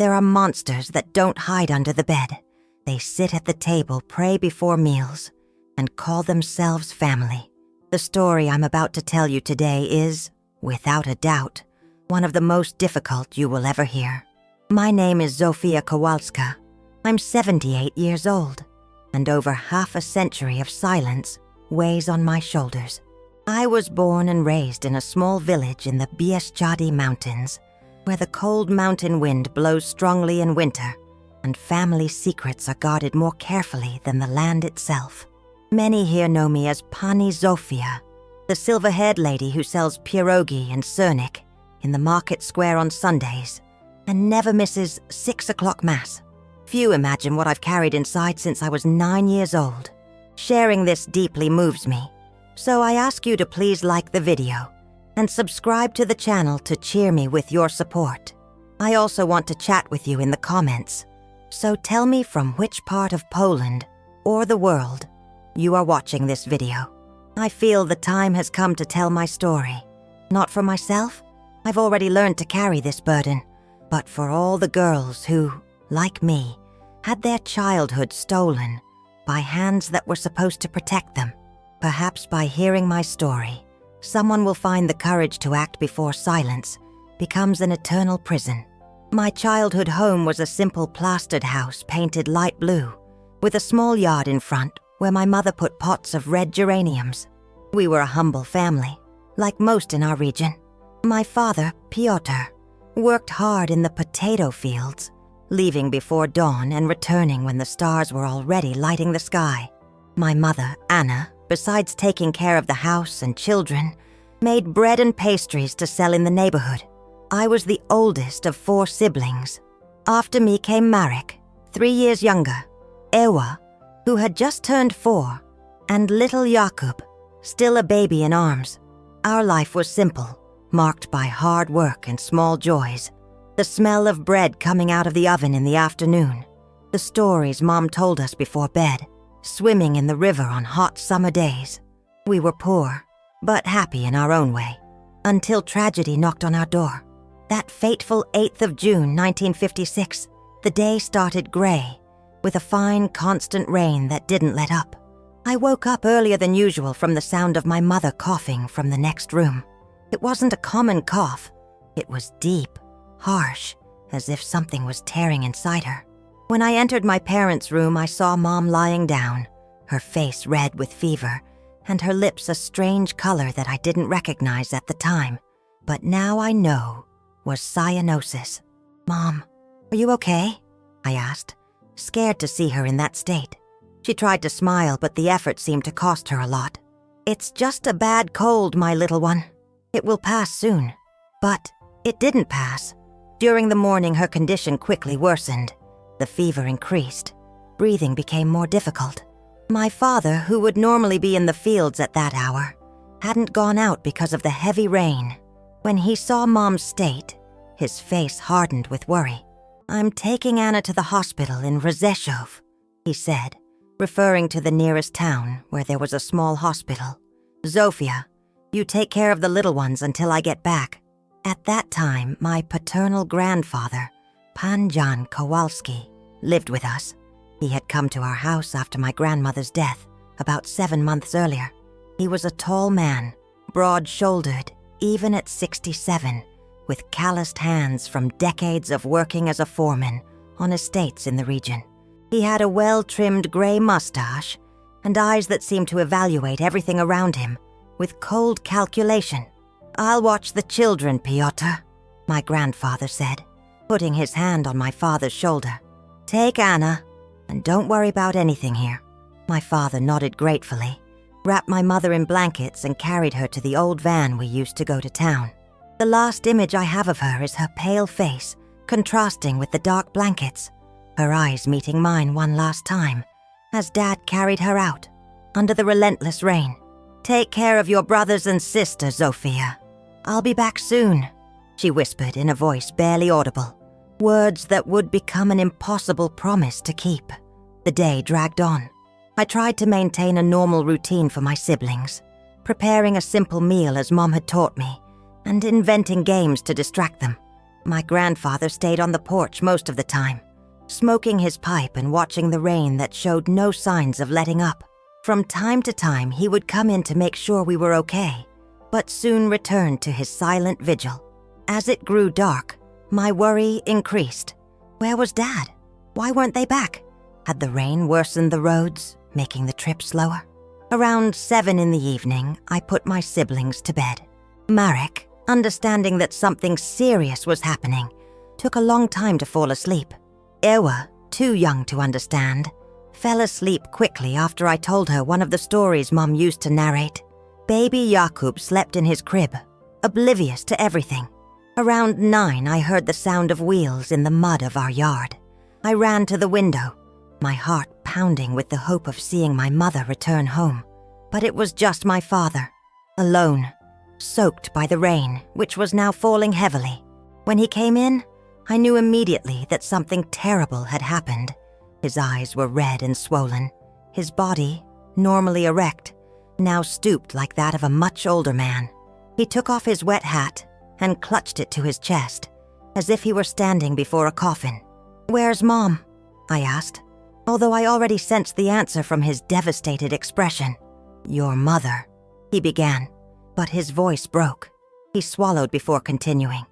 There are monsters that don't hide under the bed. They sit at the table, pray before meals, and call themselves family. The story I'm about to tell you today is, without a doubt, one of the most difficult you will ever hear. My name is Zofia Kowalska. I'm 78 years old, and over half a century of silence weighs on my shoulders. I was born and raised in a small village in the Bieszczady Mountains, where the cold mountain wind blows strongly in winter, and family secrets are guarded more carefully than the land itself. Many here know me as Pani Zofia, the silver-haired lady who sells pierogi and sirnik in the market square on Sundays, and never misses 6 o'clock Mass. Few imagine what I've carried inside since I was 9 years old. Sharing this deeply moves me, so I ask you to please like the video and subscribe to the channel to cheer me with your support. I also want to chat with you in the comments, so tell me from which part of Poland or the world you are watching this video. I feel the time has come to tell my story. Not for myself, I've already learned to carry this burden, but for all the girls who, like me, had their childhood stolen by hands that were supposed to protect them. Perhaps by hearing my story, someone will find the courage to act before silence becomes an eternal prison. My childhood home was a simple plastered house painted light blue, with a small yard in front where my mother put pots of red geraniums. We were a humble family, like most in our region. My father, Piotr, worked hard in the potato fields, leaving before dawn and returning when the stars were already lighting the sky. My mother, Anna, besides taking care of the house and children, made bread and pastries to sell in the neighborhood. I was the oldest of 4 siblings. After me came Marek, 3 years younger, Ewa, who had just turned 4, and little Jakub, still a baby in arms. Our life was simple, marked by hard work and small joys. The smell of bread coming out of the oven in the afternoon, the stories Mom told us before bed, swimming in the river on hot summer days. We were poor, but happy in our own way, until tragedy knocked on our door. That fateful 8th of June, 1956, the day started gray, with a fine, constant rain that didn't let up. I woke up earlier than usual from the sound of my mother coughing from the next room. It wasn't a common cough. It was deep, harsh, as if something was tearing inside her. When I entered my parents' room, I saw Mom lying down, her face red with fever, and her lips a strange color that I didn't recognize at the time, but now I know was cyanosis. "Mom, are you okay?" I asked, scared to see her in that state. She tried to smile, but the effort seemed to cost her a lot. "It's just a bad cold, my little one. It will pass soon." But it didn't pass. During the morning, her condition quickly worsened. The fever increased. Breathing became more difficult. My father, who would normally be in the fields at that hour, hadn't gone out because of the heavy rain. When he saw Mom's state, his face hardened with worry. "I'm taking Anna to the hospital in Rzeszów," he said, referring to the nearest town where there was a small hospital. "Zofia, you take care of the little ones until I get back." At that time, my paternal grandfather, Pan Jan Kowalski, lived with us. He had come to our house after my grandmother's death, about 7 months earlier. He was a tall man, broad-shouldered, even at 67, with calloused hands from decades of working as a foreman on estates in the region. He had a well-trimmed gray mustache and eyes that seemed to evaluate everything around him with cold calculation. "I'll watch the children, Piotr," my grandfather said, putting his hand on my father's shoulder. "Take Anna, and don't worry about anything here." My father nodded gratefully, wrapped my mother in blankets, and carried her to the old van we used to go to town. The last image I have of her is her pale face, contrasting with the dark blankets, her eyes meeting mine one last time, as Dad carried her out, under the relentless rain. "Take care of your brothers and sister, Zofia. I'll be back soon," she whispered in a voice barely audible, words that would become an impossible promise to keep. The day dragged on. I tried to maintain a normal routine for my siblings, preparing a simple meal as Mom had taught me, and inventing games to distract them. My grandfather stayed on the porch most of the time, smoking his pipe and watching the rain that showed no signs of letting up. From time to time, he would come in to make sure we were okay, but soon returned to his silent vigil. As it grew dark, my worry increased. Where was Dad? Why weren't they back? Had the rain worsened the roads, making the trip slower? Around 7 in the evening, I put my siblings to bed. Marek, understanding that something serious was happening, took a long time to fall asleep. Ewa, too young to understand, fell asleep quickly after I told her one of the stories Mom used to narrate. Baby Jakub slept in his crib, oblivious to everything. Around 9, I heard the sound of wheels in the mud of our yard. I ran to the window, my heart pounding with the hope of seeing my mother return home. But it was just my father, alone, soaked by the rain, which was now falling heavily. When he came in, I knew immediately that something terrible had happened. His eyes were red and swollen. His body, normally erect, now stooped like that of a much older man. He took off his wet hat and clutched it to his chest, as if he were standing before a coffin. "Where's Mom?" I asked, although I already sensed the answer from his devastated expression. "Your mother," he began, but his voice broke. He swallowed before continuing.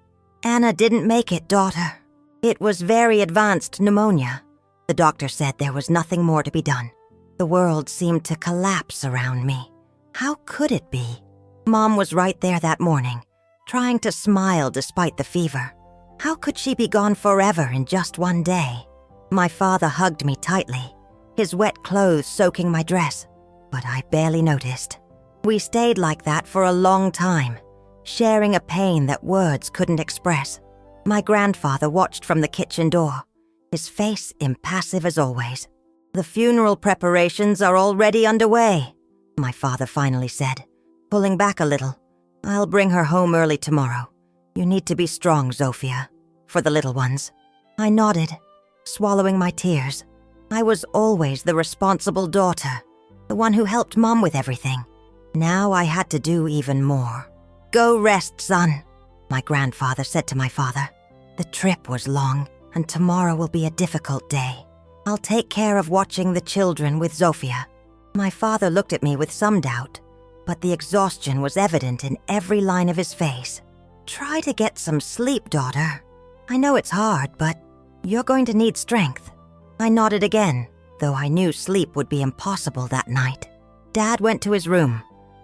"Anna didn't make it, daughter. It was very advanced pneumonia. The doctor said there was nothing more to be done." The world seemed to collapse around me. How could it be? Mom was right there that morning, trying to smile despite the fever. How could she be gone forever in just one day? My father hugged me tightly, his wet clothes soaking my dress, but I barely noticed. We stayed like that for a long time, sharing a pain that words couldn't express. My grandfather watched from the kitchen door, his face impassive as always. "The funeral preparations are already underway," my father finally said, pulling back a little. "I'll bring her home early tomorrow. You need to be strong, Zofia, for the little ones." I nodded, swallowing my tears. I was always the responsible daughter, the one who helped Mom with everything. Now I had to do even more. "Go rest, son," my grandfather said to my father. "The trip was long, and tomorrow will be a difficult day. I'll take care of watching the children with Zofia." My father looked at me with some doubt, but the exhaustion was evident in every line of his face. "Try to get some sleep, daughter. I know it's hard, but you're going to need strength." I nodded again, though I knew sleep would be impossible that night. Dad went to his room,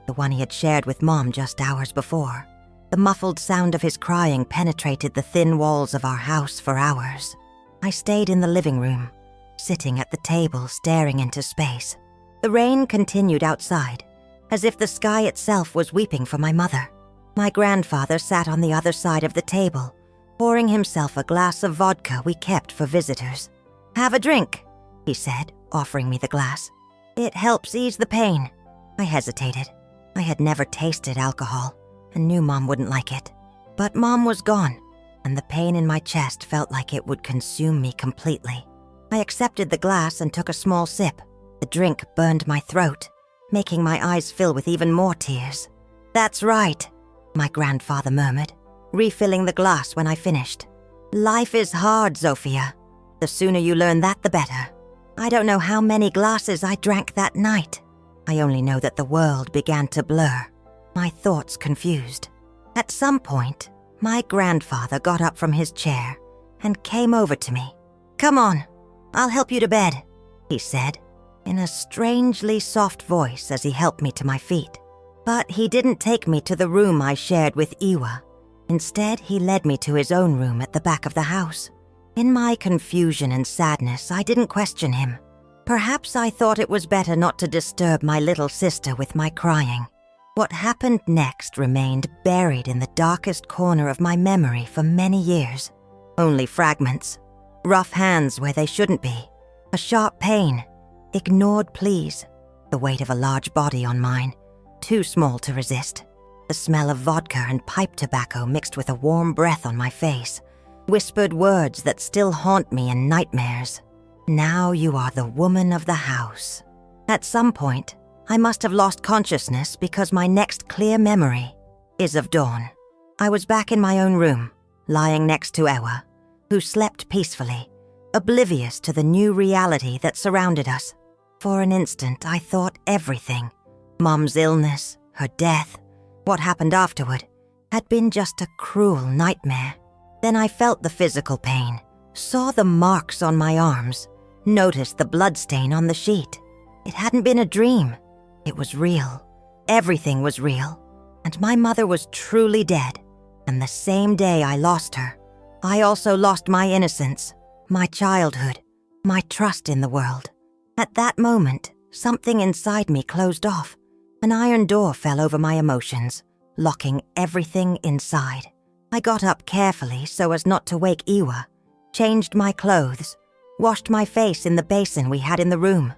the one he had shared with Mom just hours before. The muffled sound of his crying penetrated the thin walls of our house for hours. I stayed in the living room, sitting at the table staring into space. The rain continued outside, as if the sky itself was weeping for my mother. My grandfather sat on the other side of the table, pouring himself a glass of vodka we kept for visitors. "Have a drink," he said, offering me the glass. "It helps ease the pain." I hesitated. I had never tasted alcohol and knew Mom wouldn't like it. But Mom was gone, and the pain in my chest felt like it would consume me completely. I accepted the glass and took a small sip. The drink burned my throat, making my eyes fill with even more tears. "That's right," my grandfather murmured, refilling the glass when I finished. "Life is hard, Zofia. The sooner you learn that, the better." I don't know how many glasses I drank that night. I only know that the world began to blur, my thoughts confused. At some point, my grandfather got up from his chair and came over to me. "Come on, I'll help you to bed," he said, in a strangely soft voice as he helped me to my feet. But he didn't take me to the room I shared with Iwa. Instead, he led me to his own room at the back of the house. In my confusion and sadness, I didn't question him. Perhaps I thought it was better not to disturb my little sister with my crying. What happened next remained buried in the darkest corner of my memory for many years. Only fragments. Rough hands where they shouldn't be. A sharp pain. Ignored pleas. The weight of a large body on mine. Too small to resist. The smell of vodka and pipe tobacco mixed with a warm breath on my face. Whispered words that still haunt me in nightmares. "Now you are the woman of the house." At some point, I must have lost consciousness because my next clear memory is of dawn. I was back in my own room, lying next to Ewa, who slept peacefully, oblivious to the new reality that surrounded us. For an instant, I thought everything, Mom's illness, her death, what happened afterward, had been just a cruel nightmare. Then I felt the physical pain, saw the marks on my arms, noticed the bloodstain on the sheet. It hadn't been a dream. It was real. Everything was real. And my mother was truly dead. And the same day I lost her, I also lost my innocence, my childhood, my trust in the world. At that moment, something inside me closed off. An iron door fell over my emotions, locking everything inside. I got up carefully so as not to wake Ewa, changed my clothes, washed my face in the basin we had in the room.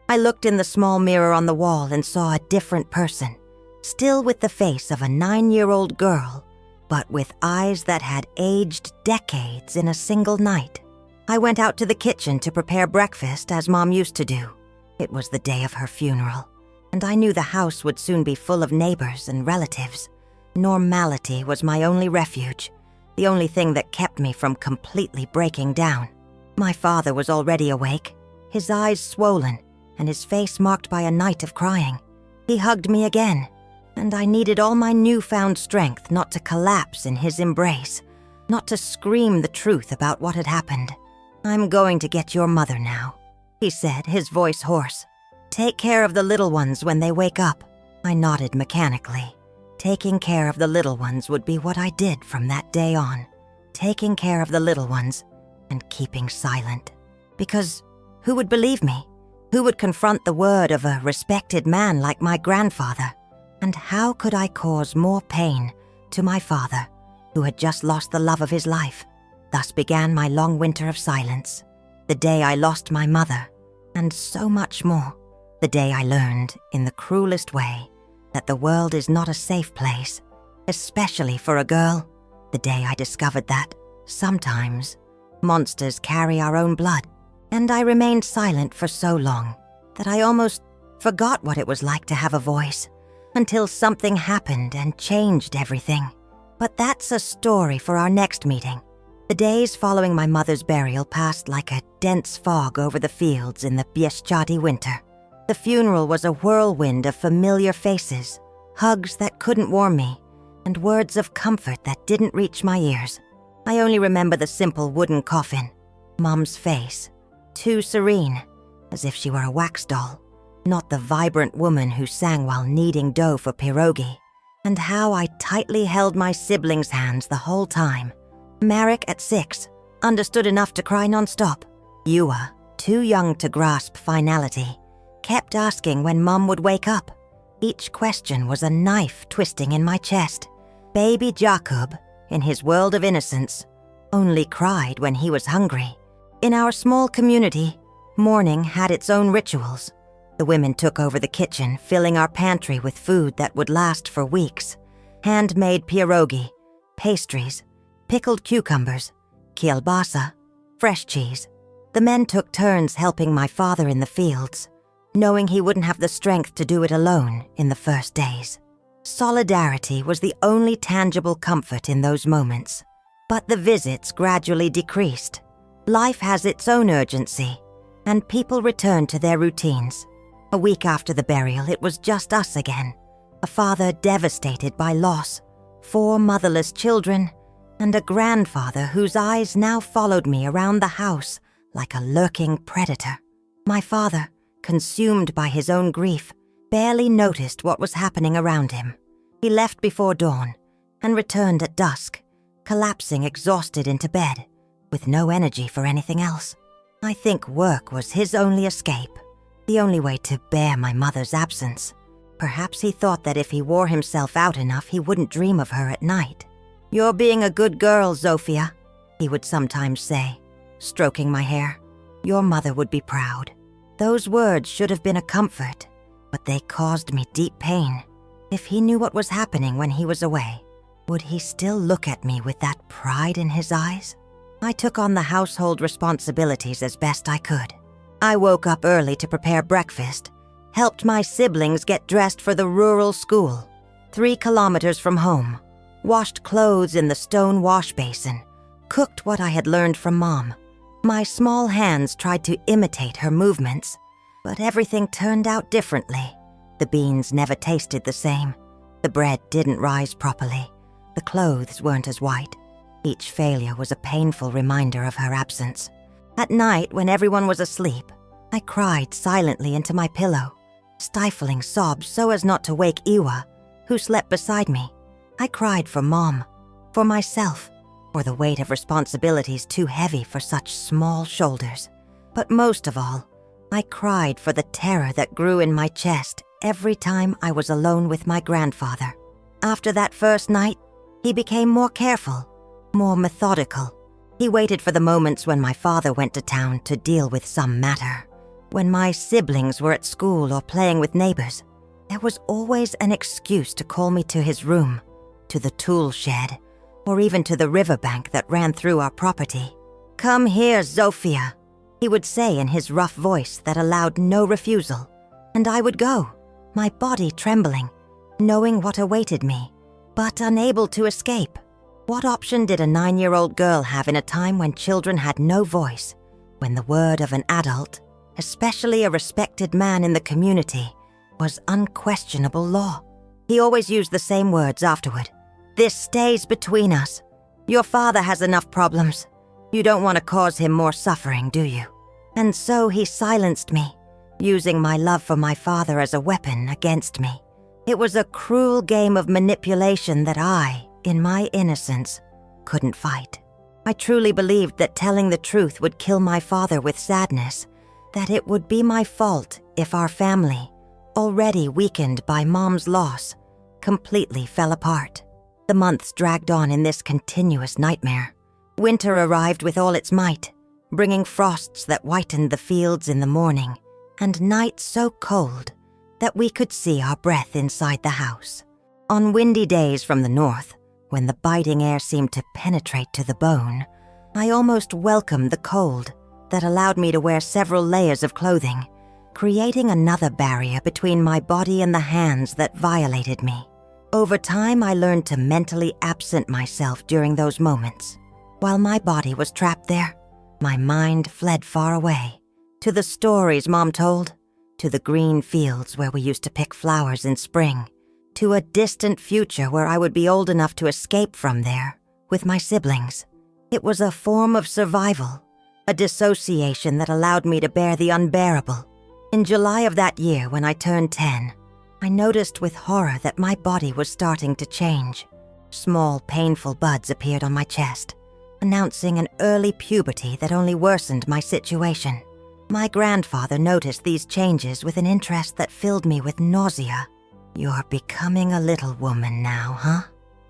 I looked in the small mirror on the wall and saw a different person, still with the face of a 9-year-old girl, but with eyes that had aged decades in a single night. I went out to the kitchen to prepare breakfast as Mom used to do. It was the day of her funeral, and I knew the house would soon be full of neighbors and relatives. Normality was my only refuge, the only thing that kept me from completely breaking down. My father was already awake, his eyes swollen, and his face marked by a night of crying. He hugged me again, and I needed all my newfound strength not to collapse in his embrace, not to scream the truth about what had happened. "I'm going to get your mother now," he said, his voice hoarse. "Take care of the little ones when they wake up." I nodded mechanically. Taking care of the little ones would be what I did from that day on. Taking care of the little ones and keeping silent. Because who would believe me? Who would confront the word of a respected man like my grandfather? And how could I cause more pain to my father, who had just lost the love of his life? Thus began my long winter of silence. The day I lost my mother, and so much more. The day I learned, in the cruelest way, that the world is not a safe place, especially for a girl. The day I discovered that, sometimes, monsters carry our own blood. And I remained silent for so long that I almost forgot what it was like to have a voice, until something happened and changed everything. But that's a story for our next meeting. The days following my mother's burial passed like a dense fog over the fields in the Bieszczady winter. The funeral was a whirlwind of familiar faces, hugs that couldn't warm me, and words of comfort that didn't reach my ears. I only remember the simple wooden coffin, Mom's face, too serene, as if she were a wax doll, not the vibrant woman who sang while kneading dough for pierogi, and how I tightly held my siblings' hands the whole time. Marek, at 6, understood enough to cry nonstop. Ewa, too young to grasp finality, kept asking when Mom would wake up. Each question was a knife twisting in my chest. Baby Jakub, in his world of innocence, only cried when he was hungry. In our small community, mourning had its own rituals. The women took over the kitchen, filling our pantry with food that would last for weeks. Handmade pierogi, pastries, pickled cucumbers, kielbasa, fresh cheese. The men took turns helping my father in the fields, knowing he wouldn't have the strength to do it alone in the first days. Solidarity was the only tangible comfort in those moments. But the visits gradually decreased. Life has its own urgency, and people returned to their routines. A week after the burial, it was just us again. A father devastated by loss, 4 motherless children, and a grandfather whose eyes now followed me around the house like a lurking predator. My father, consumed by his own grief, barely noticed what was happening around him. He left before dawn and returned at dusk, collapsing exhausted into bed, with no energy for anything else. I think work was his only escape, the only way to bear my mother's absence. Perhaps he thought that if he wore himself out enough, he wouldn't dream of her at night. "You're being a good girl, Zofia," he would sometimes say, stroking my hair. "Your mother would be proud." Those words should have been a comfort, but they caused me deep pain. If he knew what was happening when he was away, would he still look at me with that pride in his eyes? I took on the household responsibilities as best I could. I woke up early to prepare breakfast, helped my siblings get dressed for the rural school, 3 kilometers from home. washed clothes in the stone wash basin, cooked what I had learned from Mom. My small hands tried to imitate her movements, but everything turned out differently. The beans never tasted the same. The bread didn't rise properly. The clothes weren't as white. Each failure was a painful reminder of her absence. At night, when everyone was asleep, I cried silently into my pillow, stifling sobs so as not to wake Iwa, who slept beside me. I cried for Mom, for myself, for the weight of responsibilities too heavy for such small shoulders. But most of all, I cried for the terror that grew in my chest every time I was alone with my grandfather. After that first night, he became more careful, more methodical. He waited for the moments when my father went to town to deal with some matter. When my siblings were at school or playing with neighbors, there was always an excuse to call me to his room, to the tool shed, or even to the riverbank that ran through our property. "Come here, Zofia," he would say in his rough voice that allowed no refusal. And I would go, my body trembling, knowing what awaited me, but unable to escape. What option did a 9-year-old girl have in a time when children had no voice, when the word of an adult, especially a respected man in the community, was unquestionable law? He always used the same words afterward. "This stays between us. Your father has enough problems. You don't want to cause him more suffering, do you?" And so he silenced me, using my love for my father as a weapon against me. It was a cruel game of manipulation that I, in my innocence, couldn't fight. I truly believed that telling the truth would kill my father with sadness, that it would be my fault if our family, already weakened by Mom's loss, completely fell apart. The months dragged on in this continuous nightmare. Winter arrived with all its might, bringing frosts that whitened the fields in the morning, and nights so cold that we could see our breath inside the house. On windy days from the north, when the biting air seemed to penetrate to the bone, I almost welcomed the cold that allowed me to wear several layers of clothing, creating another barrier between my body and the hands that violated me. Over time, I learned to mentally absent myself during those moments. While my body was trapped there, my mind fled far away, to the stories Mom told, to the green fields where we used to pick flowers in spring, to a distant future where I would be old enough to escape from there with my siblings. It was a form of survival, a dissociation that allowed me to bear the unbearable. In July of that year, when I turned 10, I noticed with horror that my body was starting to change. Small, painful buds appeared on my chest, announcing an early puberty that only worsened my situation. My grandfather noticed these changes with an interest that filled me with nausea. "You're becoming a little woman now, huh?"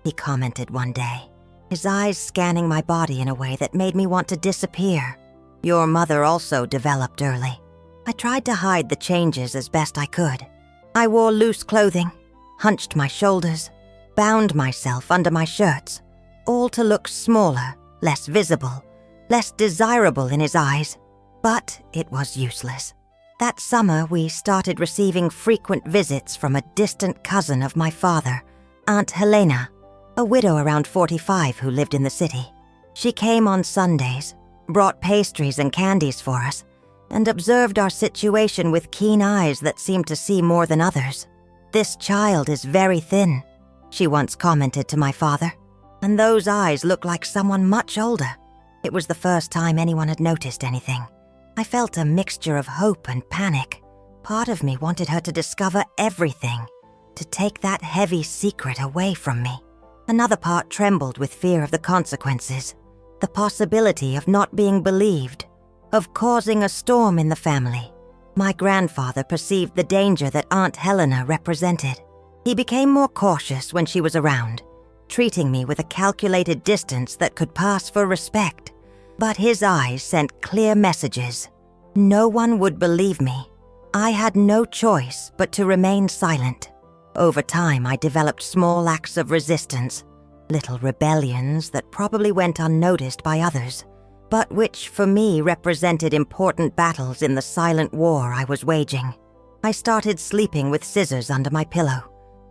he commented one day, his eyes scanning my body in a way that made me want to disappear. "Your mother also developed early." I tried to hide the changes as best I could. I wore loose clothing, hunched my shoulders, bound myself under my shirts, all to look smaller, less visible, less desirable in his eyes. But it was useless. That summer, we started receiving frequent visits from a distant cousin of my father, Aunt Helena, a widow around 45 who lived in the city. She came on Sundays, brought pastries and candies for us, and observed our situation with keen eyes that seemed to see more than others. "This child is very thin," she once commented to my father, "and those eyes look like someone much older." It was the first time anyone had noticed anything. I felt a mixture of hope and panic. Part of me wanted her to discover everything, to take that heavy secret away from me. Another part trembled with fear of the consequences, the possibility of not being believed, of causing a storm in the family. My grandfather perceived the danger that Aunt Helena represented. He became more cautious when she was around, treating me with a calculated distance that could pass for respect. But his eyes sent clear messages. No one would believe me. I had no choice but to remain silent. Over time, I developed small acts of resistance, little rebellions that probably went unnoticed by others, but which for me represented important battles in the silent war I was waging. I started sleeping with scissors under my pillow.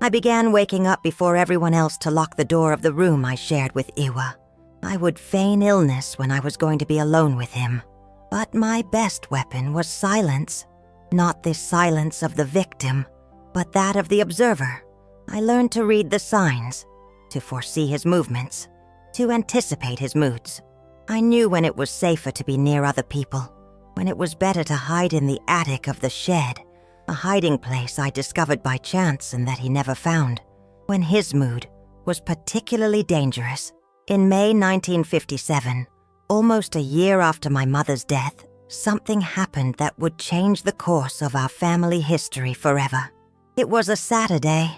I began waking up before everyone else to lock the door of the room I shared with Iwa. I would feign illness when I was going to be alone with him. But my best weapon was silence. Not the silence of the victim, but that of the observer. I learned to read the signs, to foresee his movements, to anticipate his moods. I knew when it was safer to be near other people, when it was better to hide in the attic of the shed, a hiding place I discovered by chance and that he never found, when his mood was particularly dangerous. In May 1957, almost a year after my mother's death, something happened that would change the course of our family history forever. It was a Saturday.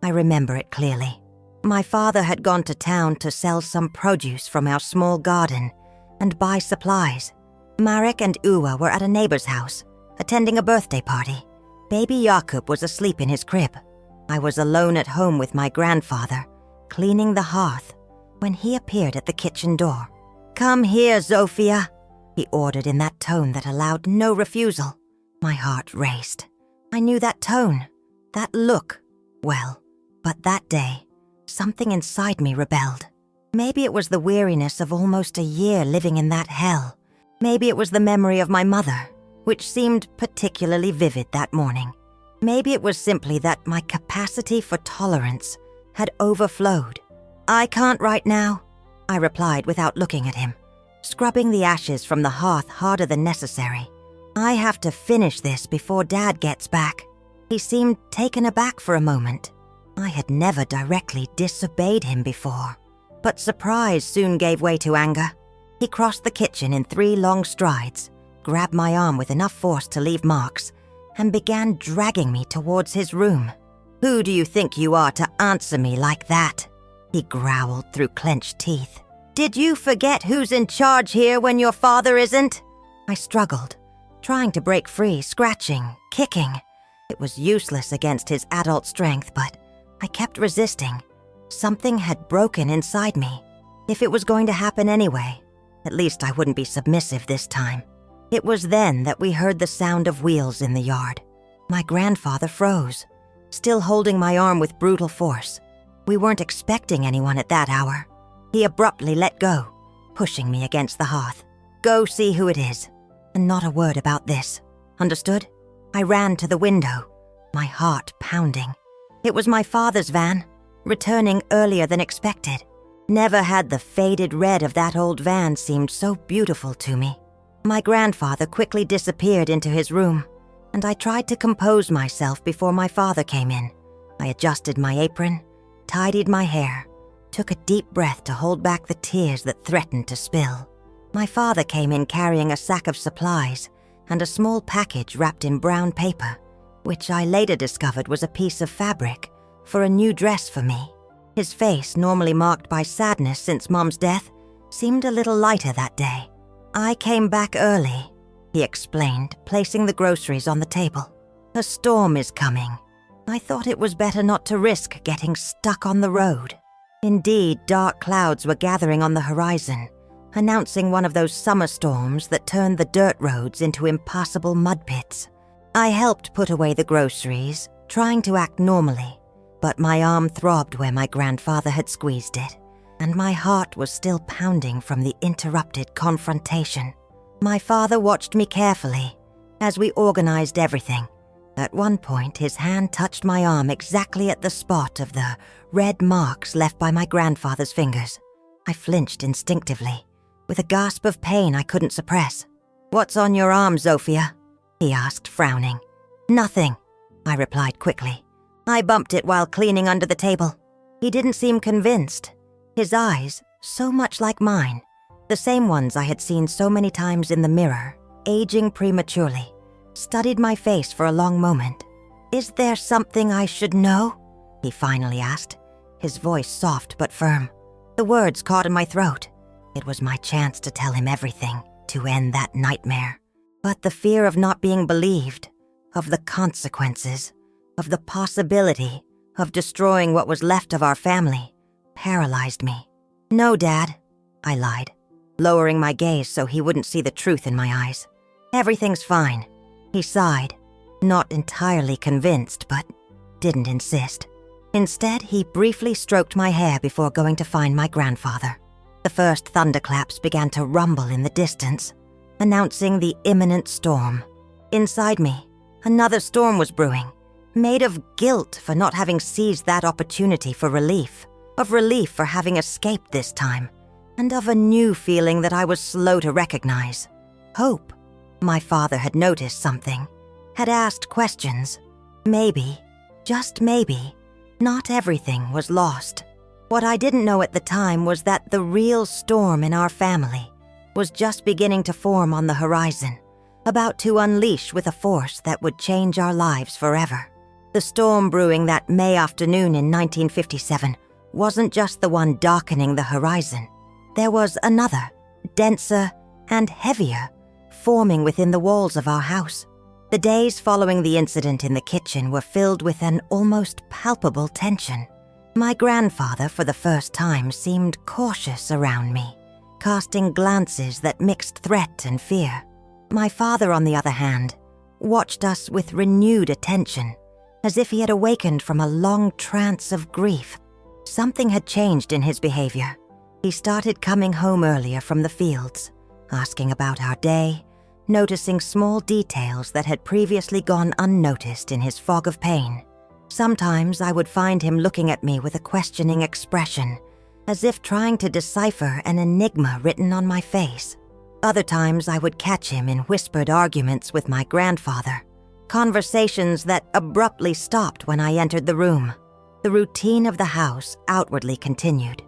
I remember it clearly. My father had gone to town to sell some produce from our small garden and buy supplies. Marek and Uwa were at a neighbor's house, attending a birthday party. Baby Jakob was asleep in his crib. I was alone at home with my grandfather, cleaning the hearth, when he appeared at the kitchen door. "Come here, Zofia," he ordered in that tone that allowed no refusal. My heart raced. I knew that tone, that look, well. But that day, something inside me rebelled. Maybe it was the weariness of almost a year living in that hell. Maybe it was the memory of my mother, which seemed particularly vivid that morning. Maybe it was simply that my capacity for tolerance had overflowed. "I can't right now," I replied without looking at him, scrubbing the ashes from the hearth harder than necessary. "I have to finish this before Dad gets back." He seemed taken aback for a moment. I had never directly disobeyed him before, but surprise soon gave way to anger. He crossed the kitchen in 3 long strides, grabbed my arm with enough force to leave marks, and began dragging me towards his room. "Who do you think you are to answer me like that?" he growled through clenched teeth. "Did you forget who's in charge here when your father isn't?" I struggled, trying to break free, scratching, kicking. It was useless against his adult strength, but I kept resisting. Something had broken inside me. If it was going to happen anyway, at least I wouldn't be submissive this time. It was then that we heard the sound of wheels in the yard. My grandfather froze, still holding my arm with brutal force. We weren't expecting anyone at that hour. He abruptly let go, pushing me against the hearth. "Go see who it is, and not a word about this. Understood?" I ran to the window, my heart pounding. It was my father's van, returning earlier than expected. Never had the faded red of that old van seemed so beautiful to me. My grandfather quickly disappeared into his room, and I tried to compose myself before my father came in. I adjusted my apron, tidied my hair, took a deep breath to hold back the tears that threatened to spill. My father came in carrying a sack of supplies and a small package wrapped in brown paper, which I later discovered was a piece of fabric for a new dress for me. His face, normally marked by sadness since Mom's death, seemed a little lighter that day. "I came back early," he explained, placing the groceries on the table. "A storm is coming. I thought it was better not to risk getting stuck on the road." Indeed, dark clouds were gathering on the horizon, announcing one of those summer storms that turned the dirt roads into impassable mud pits. I helped put away the groceries, trying to act normally, but my arm throbbed where my grandfather had squeezed it, and my heart was still pounding from the interrupted confrontation. My father watched me carefully as we organized everything. At one point, his hand touched my arm exactly at the spot of the red marks left by my grandfather's fingers. I flinched instinctively, with a gasp of pain I couldn't suppress. "What's on your arm, Zofia?" he asked, frowning. "Nothing," I replied quickly. "I bumped it while cleaning under the table." He didn't seem convinced. His eyes, so much like mine, the same ones I had seen so many times in the mirror, aging prematurely, studied my face for a long moment. "Is there something I should know?" he finally asked, his voice soft but firm. The words caught in my throat. It was my chance to tell him everything, to end that nightmare. But the fear of not being believed, of the consequences, of the possibility of destroying what was left of our family, paralyzed me. "No, Dad," I lied, lowering my gaze so he wouldn't see the truth in my eyes. "Everything's fine." He sighed, not entirely convinced, but didn't insist. Instead, he briefly stroked my hair before going to find my grandfather. The first thunderclaps began to rumble in the distance, announcing the imminent storm. Inside me, another storm was brewing, made of guilt for not having seized that opportunity for relief, of relief for having escaped this time, and of a new feeling that I was slow to recognize. Hope. My father had noticed something, had asked questions. Maybe, just maybe, not everything was lost. What I didn't know at the time was that the real storm in our family was just beginning to form on the horizon, about to unleash with a force that would change our lives forever. The storm brewing that May afternoon in 1957 wasn't just the one darkening the horizon. There was another, denser and heavier, forming within the walls of our house. The days following the incident in the kitchen were filled with an almost palpable tension. My grandfather, for the first time, seemed cautious around me, casting glances that mixed threat and fear. My father, on the other hand, watched us with renewed attention, as if he had awakened from a long trance of grief. Something had changed in his behavior. He started coming home earlier from the fields, asking about our day, noticing small details that had previously gone unnoticed in his fog of pain. Sometimes I would find him looking at me with a questioning expression, as if trying to decipher an enigma written on my face. Other times I would catch him in whispered arguments with my grandfather, conversations that abruptly stopped when I entered the room. The routine of the house outwardly continued.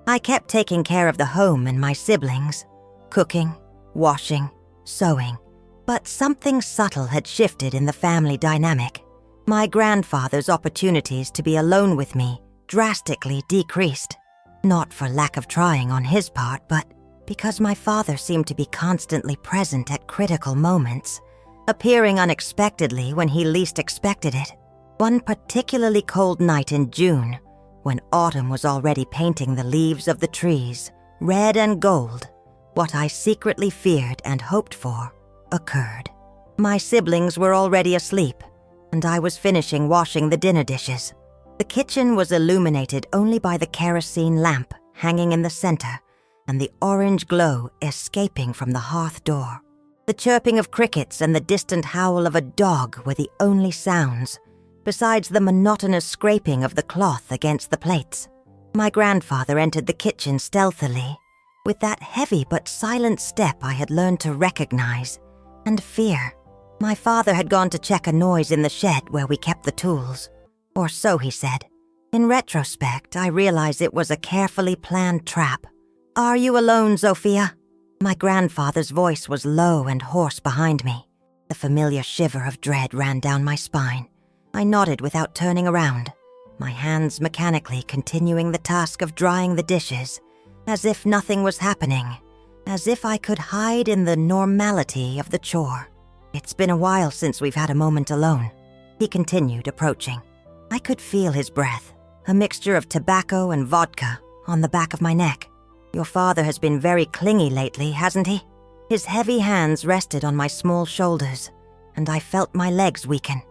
I kept taking care of the home and my siblings, cooking, washing, sewing, but something subtle had shifted in the family dynamic. My grandfather's opportunities to be alone with me drastically decreased, not for lack of trying on his part, but because my father seemed to be constantly present at critical moments, appearing unexpectedly when he least expected it. One particularly cold night in June, when autumn was already painting the leaves of the trees red and gold, what I secretly feared and hoped for occurred. My siblings were already asleep, and I was finishing washing the dinner dishes. The kitchen was illuminated only by the kerosene lamp hanging in the center and the orange glow escaping from the hearth door. The chirping of crickets and the distant howl of a dog were the only sounds, besides the monotonous scraping of the cloth against the plates. My grandfather entered the kitchen stealthily, with that heavy but silent step I had learned to recognize and fear. My father had gone to check a noise in the shed where we kept the tools, or so he said. In retrospect, I realize it was a carefully planned trap. "Are you alone, Zofia?" My grandfather's voice was low and hoarse behind me. The familiar shiver of dread ran down my spine. I nodded without turning around, my hands mechanically continuing the task of drying the dishes, as if nothing was happening, as if I could hide in the normality of the chore. "It's been a while since we've had a moment alone," he continued, approaching. I could feel his breath, a mixture of tobacco and vodka, on the back of my neck. "Your father has been very clingy lately, hasn't he?" His heavy hands rested on my small shoulders, and I felt my legs weaken.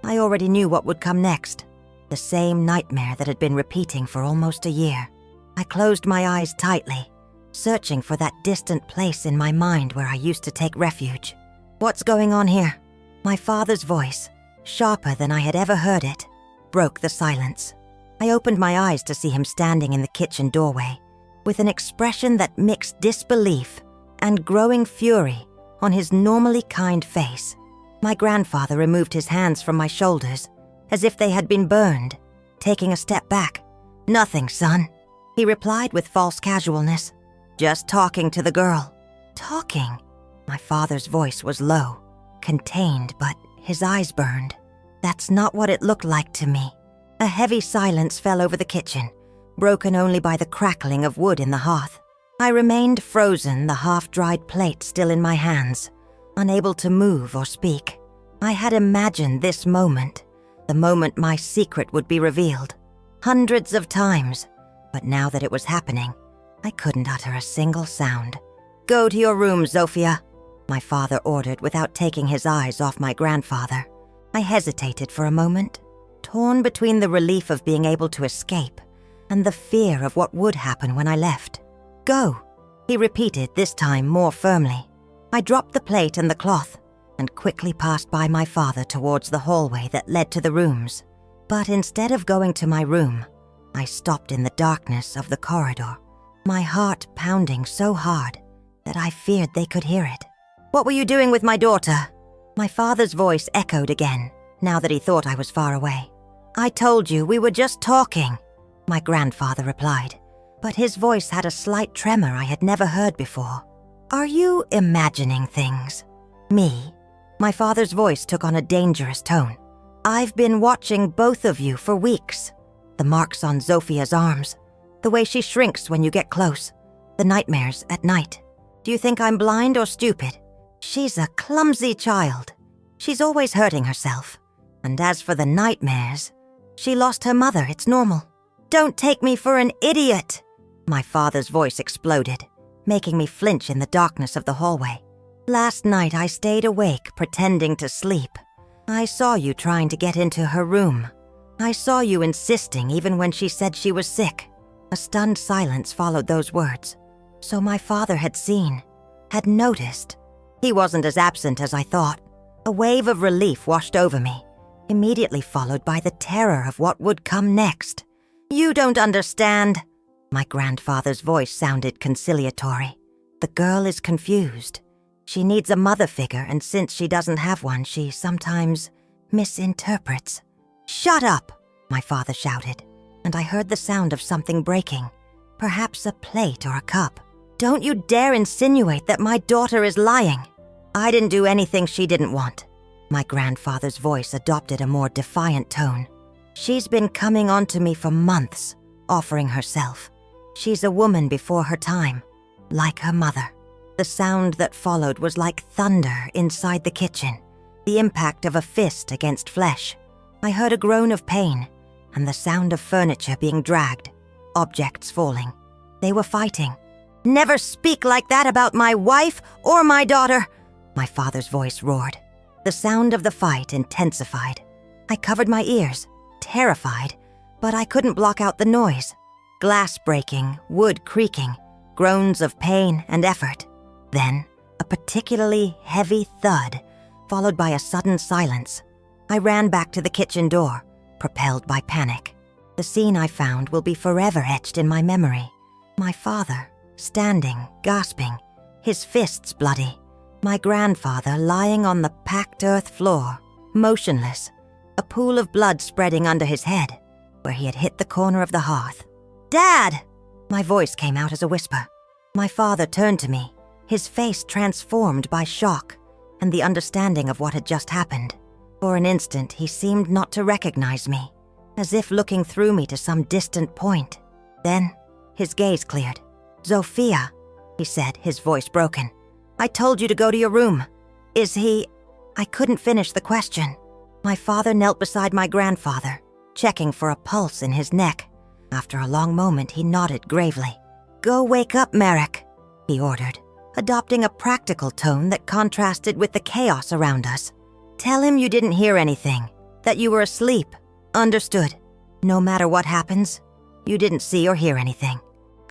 I already knew what would come next, the same nightmare that had been repeating for almost a year. I closed my eyes tightly, searching for that distant place in my mind where I used to take refuge. "What's going on here?" My father's voice, sharper than I had ever heard it, broke the silence. I opened my eyes to see him standing in the kitchen doorway, with an expression that mixed disbelief and growing fury on his normally kind face. My grandfather removed his hands from my shoulders, as if they had been burned, taking a step back. "Nothing, son," he replied with false casualness. "Just talking to the girl." Talking? My father's voice was low, contained, but his eyes burned. That's not what it looked like to me. A heavy silence fell over the kitchen, broken only by the crackling of wood in the hearth. I remained frozen, the half-dried plate still in my hands, unable to move or speak. I had imagined this moment, the moment my secret would be revealed, hundreds of times, but now that it was happening, I couldn't utter a single sound. "Go to your room, Zofia," my father ordered without taking his eyes off my grandfather. I hesitated for a moment, torn between the relief of being able to escape and the fear of what would happen when I left. "Go," he repeated, this time more firmly. I dropped the plate and the cloth and quickly passed by my father towards the hallway that led to the rooms. But instead of going to my room, I stopped in the darkness of the corridor, my heart pounding so hard that I feared they could hear it. "What were you doing with my daughter?" My father's voice echoed again, now that he thought I was far away. "I told you, we were just talking," my grandfather replied, but his voice had a slight tremor I had never heard before. "Are you imagining things?" "Me?" My father's voice took on a dangerous tone. "I've been watching both of you for weeks. The marks on Zofia's arms, the way she shrinks when you get close, the nightmares at night. Do you think I'm blind or stupid? She's a clumsy child. She's always hurting herself. And as for the nightmares, she lost her mother, it's normal. Don't take me for an idiot!" My father's voice exploded, making me flinch in the darkness of the hallway. "Last night I stayed awake pretending to sleep. I saw you trying to get into her room. I saw you insisting even when she said she was sick." A stunned silence followed those words. So my father had seen, had noticed. He wasn't as absent as I thought. A wave of relief washed over me, immediately followed by the terror of what would come next. "You don't understand." My grandfather's voice sounded conciliatory. "The girl is confused. She needs a mother figure, and since she doesn't have one, she sometimes misinterprets." "Shut up!" my father shouted, and I heard the sound of something breaking, perhaps a plate or a cup. "Don't you dare insinuate that my daughter is lying. I didn't do anything she didn't want." My grandfather's voice adopted a more defiant tone. "She's been coming on to me for months, offering herself. She's a woman before her time, like her mother." The sound that followed was like thunder inside the kitchen, the impact of a fist against flesh. I heard a groan of pain and the sound of furniture being dragged, objects falling. They were fighting. "Never speak like that about my wife or my daughter!" my father's voice roared. The sound of the fight intensified. I covered my ears, terrified, but I couldn't block out the noise. Glass breaking, wood creaking, groans of pain and effort. Then, a particularly heavy thud, followed by a sudden silence. I ran back to the kitchen door, propelled by panic. The scene I found will be forever etched in my memory. My father, standing, gasping, his fists bloody. My grandfather lying on the packed earth floor, motionless, a pool of blood spreading under his head, where he had hit the corner of the hearth. "Dad!" My voice came out as a whisper. My father turned to me, his face transformed by shock and the understanding of what had just happened. For an instant, he seemed not to recognize me, as if looking through me to some distant point. Then, his gaze cleared. "Zofia," he said, his voice broken. "I told you to go to your room. Is he—" I couldn't finish the question. My father knelt beside my grandfather, checking for a pulse in his neck. After a long moment, he nodded gravely. "Go wake up, Merrick," he ordered, adopting a practical tone that contrasted with the chaos around us. "Tell him you didn't hear anything, that you were asleep. Understood. No matter what happens, you didn't see or hear anything."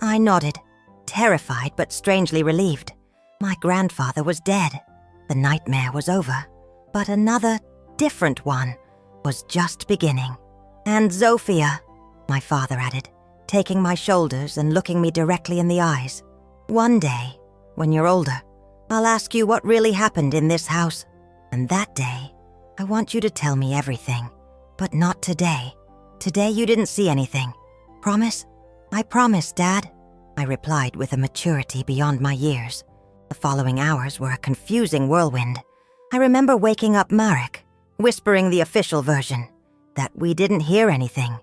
I nodded, terrified but strangely relieved. My grandfather was dead. The nightmare was over. But another, different one was just beginning. "And Zofia," my father added, taking my shoulders and looking me directly in the eyes. "One day, when you're older, I'll ask you what really happened in this house. And that day, I want you to tell me everything. But not today. Today you didn't see anything. Promise?" "I promise, Dad," I replied with a maturity beyond my years. The following hours were a confusing whirlwind. I remember waking up Marek, whispering the official version, that we didn't hear anything,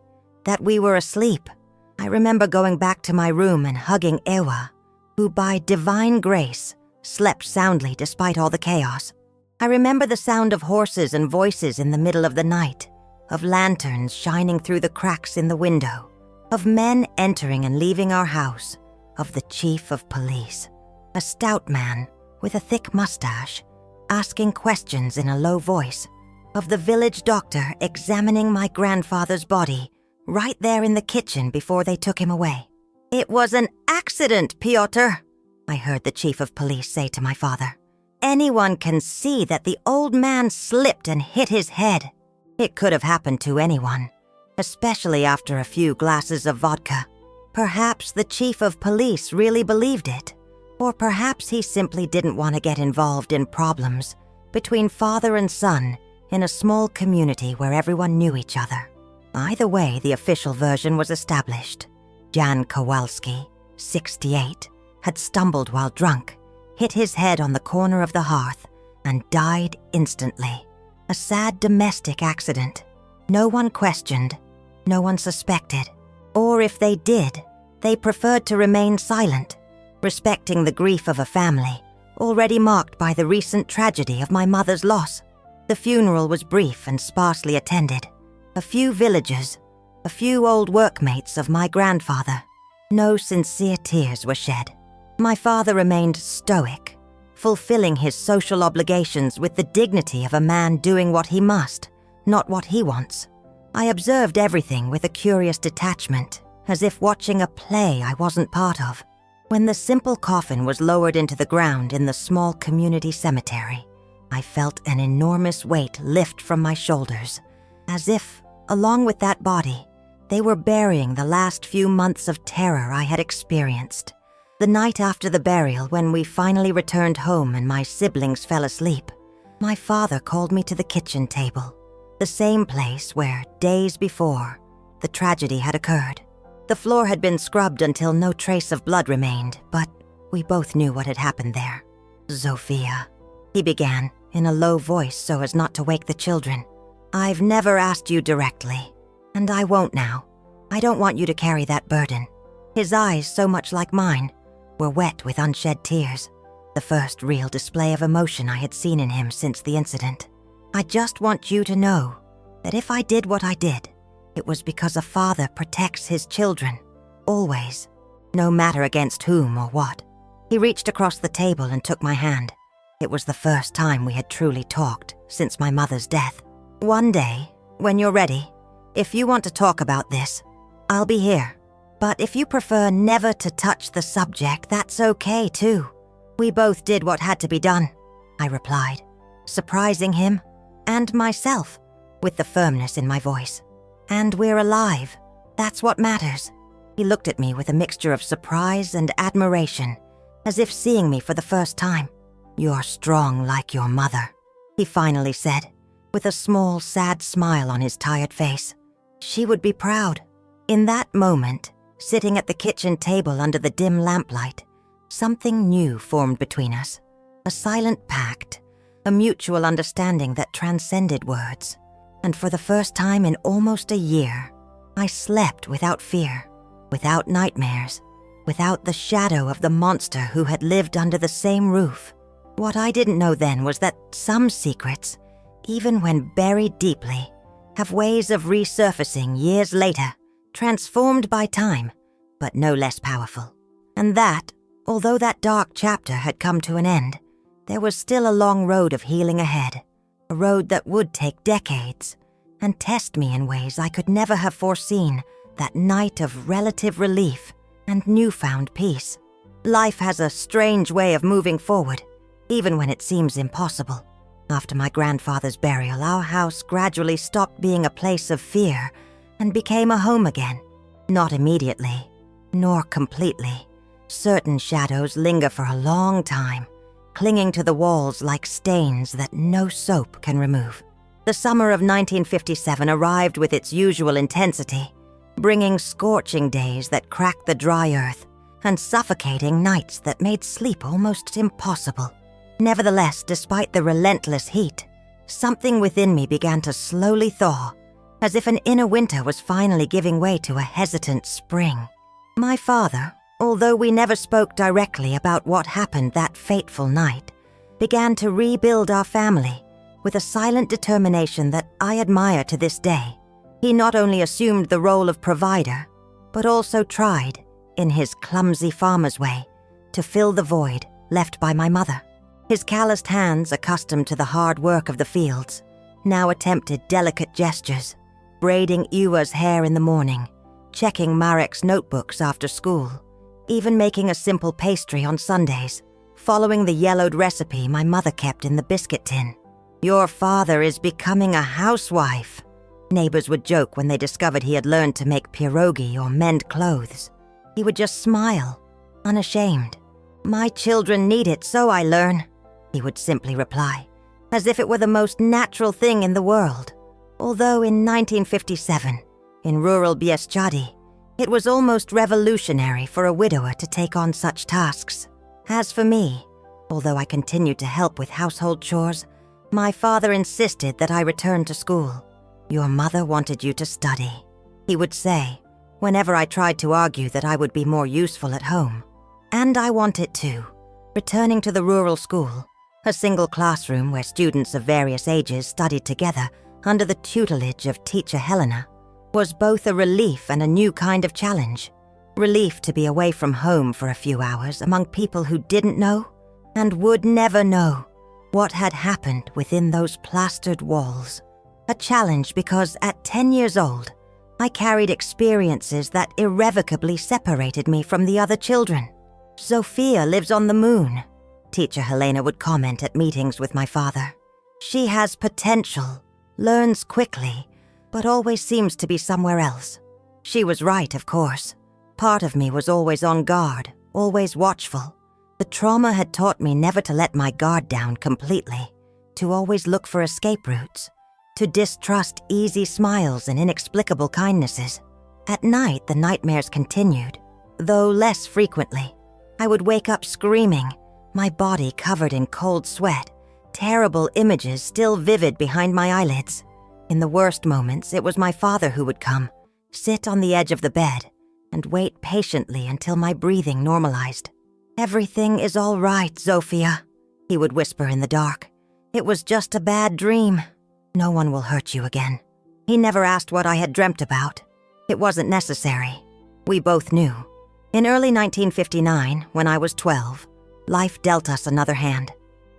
that we were asleep. I remember going back to my room and hugging Ewa, who by divine grace slept soundly despite all the chaos. I remember the sound of horses and voices in the middle of the night, of lanterns shining through the cracks in the window, of men entering and leaving our house, of the chief of police, a stout man with a thick mustache, asking questions in a low voice, of the village doctor examining my grandfather's body right there in the kitchen before they took him away. "It was an accident, Piotr," I heard the chief of police say to my father. "Anyone can see that the old man slipped and hit his head. It could have happened to anyone, especially after a few glasses of vodka. Perhaps the chief of police really believed it, or perhaps he simply didn't want to get involved in problems between father and son in a small community where everyone knew each other. Either way, the official version was established. Jan Kowalski, 68, had stumbled while drunk, hit his head on the corner of the hearth, and died instantly. A sad domestic accident. No one questioned, no one suspected. Or if they did, they preferred to remain silent, respecting the grief of a family already marked by the recent tragedy of my mother's loss. The funeral was brief and sparsely attended. A few villagers, a few old workmates of my grandfather. No sincere tears were shed. My father remained stoic, fulfilling his social obligations with the dignity of a man doing what he must, not what he wants. I observed everything with a curious detachment, as if watching a play I wasn't part of. When the simple coffin was lowered into the ground in the small community cemetery, I felt an enormous weight lift from my shoulders, as if, along with that body, they were burying the last few months of terror I had experienced. The night after the burial, when we finally returned home and my siblings fell asleep, my father called me to the kitchen table, the same place where, days before, the tragedy had occurred. The floor had been scrubbed until no trace of blood remained, but we both knew what had happened there. "Zofia," he began, in a low voice so as not to wake the children. "I've never asked you directly, and I won't now. I don't want you to carry that burden." His eyes, so much like mine, were wet with unshed tears, the first real display of emotion I had seen in him since the incident. "I just want you to know that if I did what I did, it was because a father protects his children, always, no matter against whom or what." He reached across the table and took my hand. It was the first time we had truly talked since my mother's death. "One day, when you're ready, if you want to talk about this, I'll be here. But if you prefer never to touch the subject, that's okay too. We both did what had to be done," I replied, surprising him and myself with the firmness in my voice. "And we're alive. That's what matters." He looked at me with a mixture of surprise and admiration, as if seeing me for the first time. "You're strong like your mother," he finally said, with a small, sad smile on his tired face. She would be proud. In that moment, sitting at the kitchen table under the dim lamplight, something new formed between us. A silent pact, a mutual understanding that transcended words. And for the first time in almost a year, I slept without fear, without nightmares, without the shadow of the monster who had lived under the same roof. What I didn't know then was that some secrets, even when buried deeply, have ways of resurfacing years later, transformed by time, but no less powerful. And that, although that dark chapter had come to an end, there was still a long road of healing ahead, a road that would take decades and test me in ways I could never have foreseen that night of relative relief and newfound peace. Life has a strange way of moving forward, even when it seems impossible. After my grandfather's burial, our house gradually stopped being a place of fear and became a home again. Not immediately, nor completely. Certain shadows linger for a long time, clinging to the walls like stains that no soap can remove. The summer of 1957 arrived with its usual intensity, bringing scorching days that cracked the dry earth and suffocating nights that made sleep almost impossible. Nevertheless, despite the relentless heat, something within me began to slowly thaw, as if an inner winter was finally giving way to a hesitant spring. My father, although we never spoke directly about what happened that fateful night, began to rebuild our family with a silent determination that I admire to this day. He not only assumed the role of provider, but also tried, in his clumsy farmer's way, to fill the void left by my mother. His calloused hands, accustomed to the hard work of the fields, now attempted delicate gestures, braiding Ewa's hair in the morning, checking Marek's notebooks after school, even making a simple pastry on Sundays, following the yellowed recipe my mother kept in the biscuit tin. "Your father is becoming a housewife," neighbors would joke when they discovered he had learned to make pierogi or mend clothes. He would just smile, unashamed. "My children need it, so I learn," he would simply reply, as if it were the most natural thing in the world. Although in 1957, in rural Bieszczady, it was almost revolutionary for a widower to take on such tasks. As for me, although I continued to help with household chores, my father insisted that I return to school. "Your mother wanted you to study," he would say, whenever I tried to argue that I would be more useful at home. And I want it too. Returning to the rural school, a single classroom where students of various ages studied together under the tutelage of teacher Helena, was both a relief and a new kind of challenge. Relief to be away from home for a few hours among people who didn't know, and would never know, what had happened within those plastered walls. A challenge because at 10 years old, I carried experiences that irrevocably separated me from the other children. "Sophia lives on the moon," teacher Helena would comment at meetings with my father. "She has potential, learns quickly, but always seems to be somewhere else." She was right, of course. Part of me was always on guard, always watchful. The trauma had taught me never to let my guard down completely, to always look for escape routes, to distrust easy smiles and inexplicable kindnesses. At night, the nightmares continued, though less frequently. I would wake up screaming, my body covered in cold sweat, terrible images still vivid behind my eyelids. In the worst moments, it was my father who would come, sit on the edge of the bed, and wait patiently until my breathing normalized. "Everything is all right, Zofia," he would whisper in the dark. "It was just a bad dream. No one will hurt you again." He never asked what I had dreamt about. It wasn't necessary. We both knew. In early 1959, when I was 12, life dealt us another hand.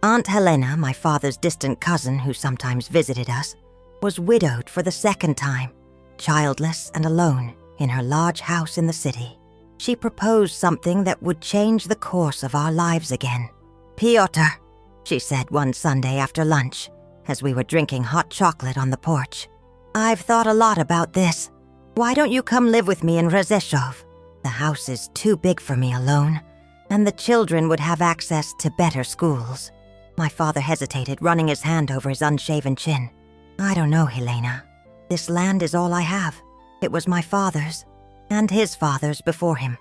Aunt Helena, my father's distant cousin who sometimes visited us, was widowed for the second time, childless and alone in her large house in the city. She proposed something that would change the course of our lives again. "Piotr," she said one Sunday after lunch, as we were drinking hot chocolate on the porch, "I've thought a lot about this. Why don't you come live with me in Rzeszów? The house is too big for me alone, and the children would have access to better schools." My father hesitated, running his hand over his unshaven chin. "I don't know, Helena. This land is all I have. It was my father's, and his father's before him.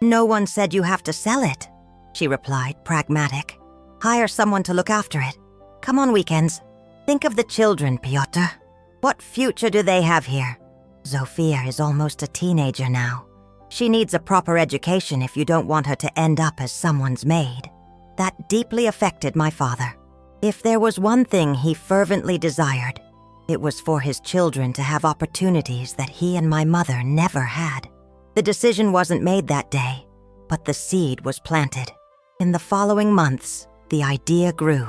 No one said you have to sell it," she replied, pragmatic. "Hire someone to look after it. Come on weekends. Think of the children, Piotr. What future do they have here? Zofia is almost a teenager now. She needs a proper education if you don't want her to end up as someone's maid." That deeply affected my father. If there was one thing he fervently desired, it was for his children to have opportunities that he and my mother never had. The decision wasn't made that day, but the seed was planted. In the following months, the idea grew,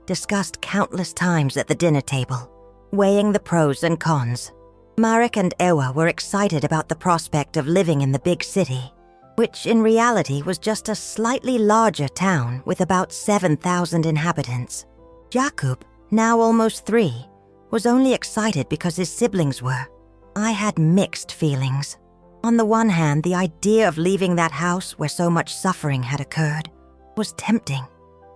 discussed countless times at the dinner table, weighing the pros and cons. Marek and Ewa were excited about the prospect of living in the big city, which in reality was just a slightly larger town with about 7,000 inhabitants. Jakub, now almost 3, was only excited because his siblings were. I had mixed feelings. On the one hand, the idea of leaving that house where so much suffering had occurred was tempting.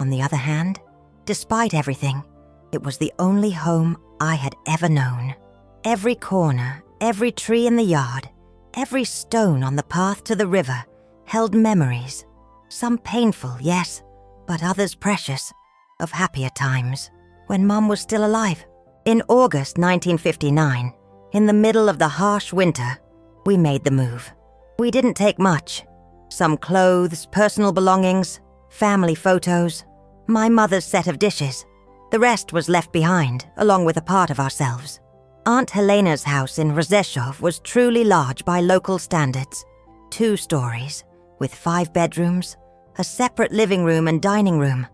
On the other hand, despite everything, it was the only home I had ever known. Every corner, every tree in the yard, every stone on the path to the river held memories, some painful, yes, but others precious, of happier times, when Mom was still alive. In August 1959, in the middle of the harsh winter, we made the move. We didn't take much. Some clothes, personal belongings, family photos, my mother's set of dishes. The rest was left behind, along with a part of ourselves. Aunt Helena's house in Rzeszów was truly large by local standards. 2 stories, with 5 bedrooms, a separate living room and dining room,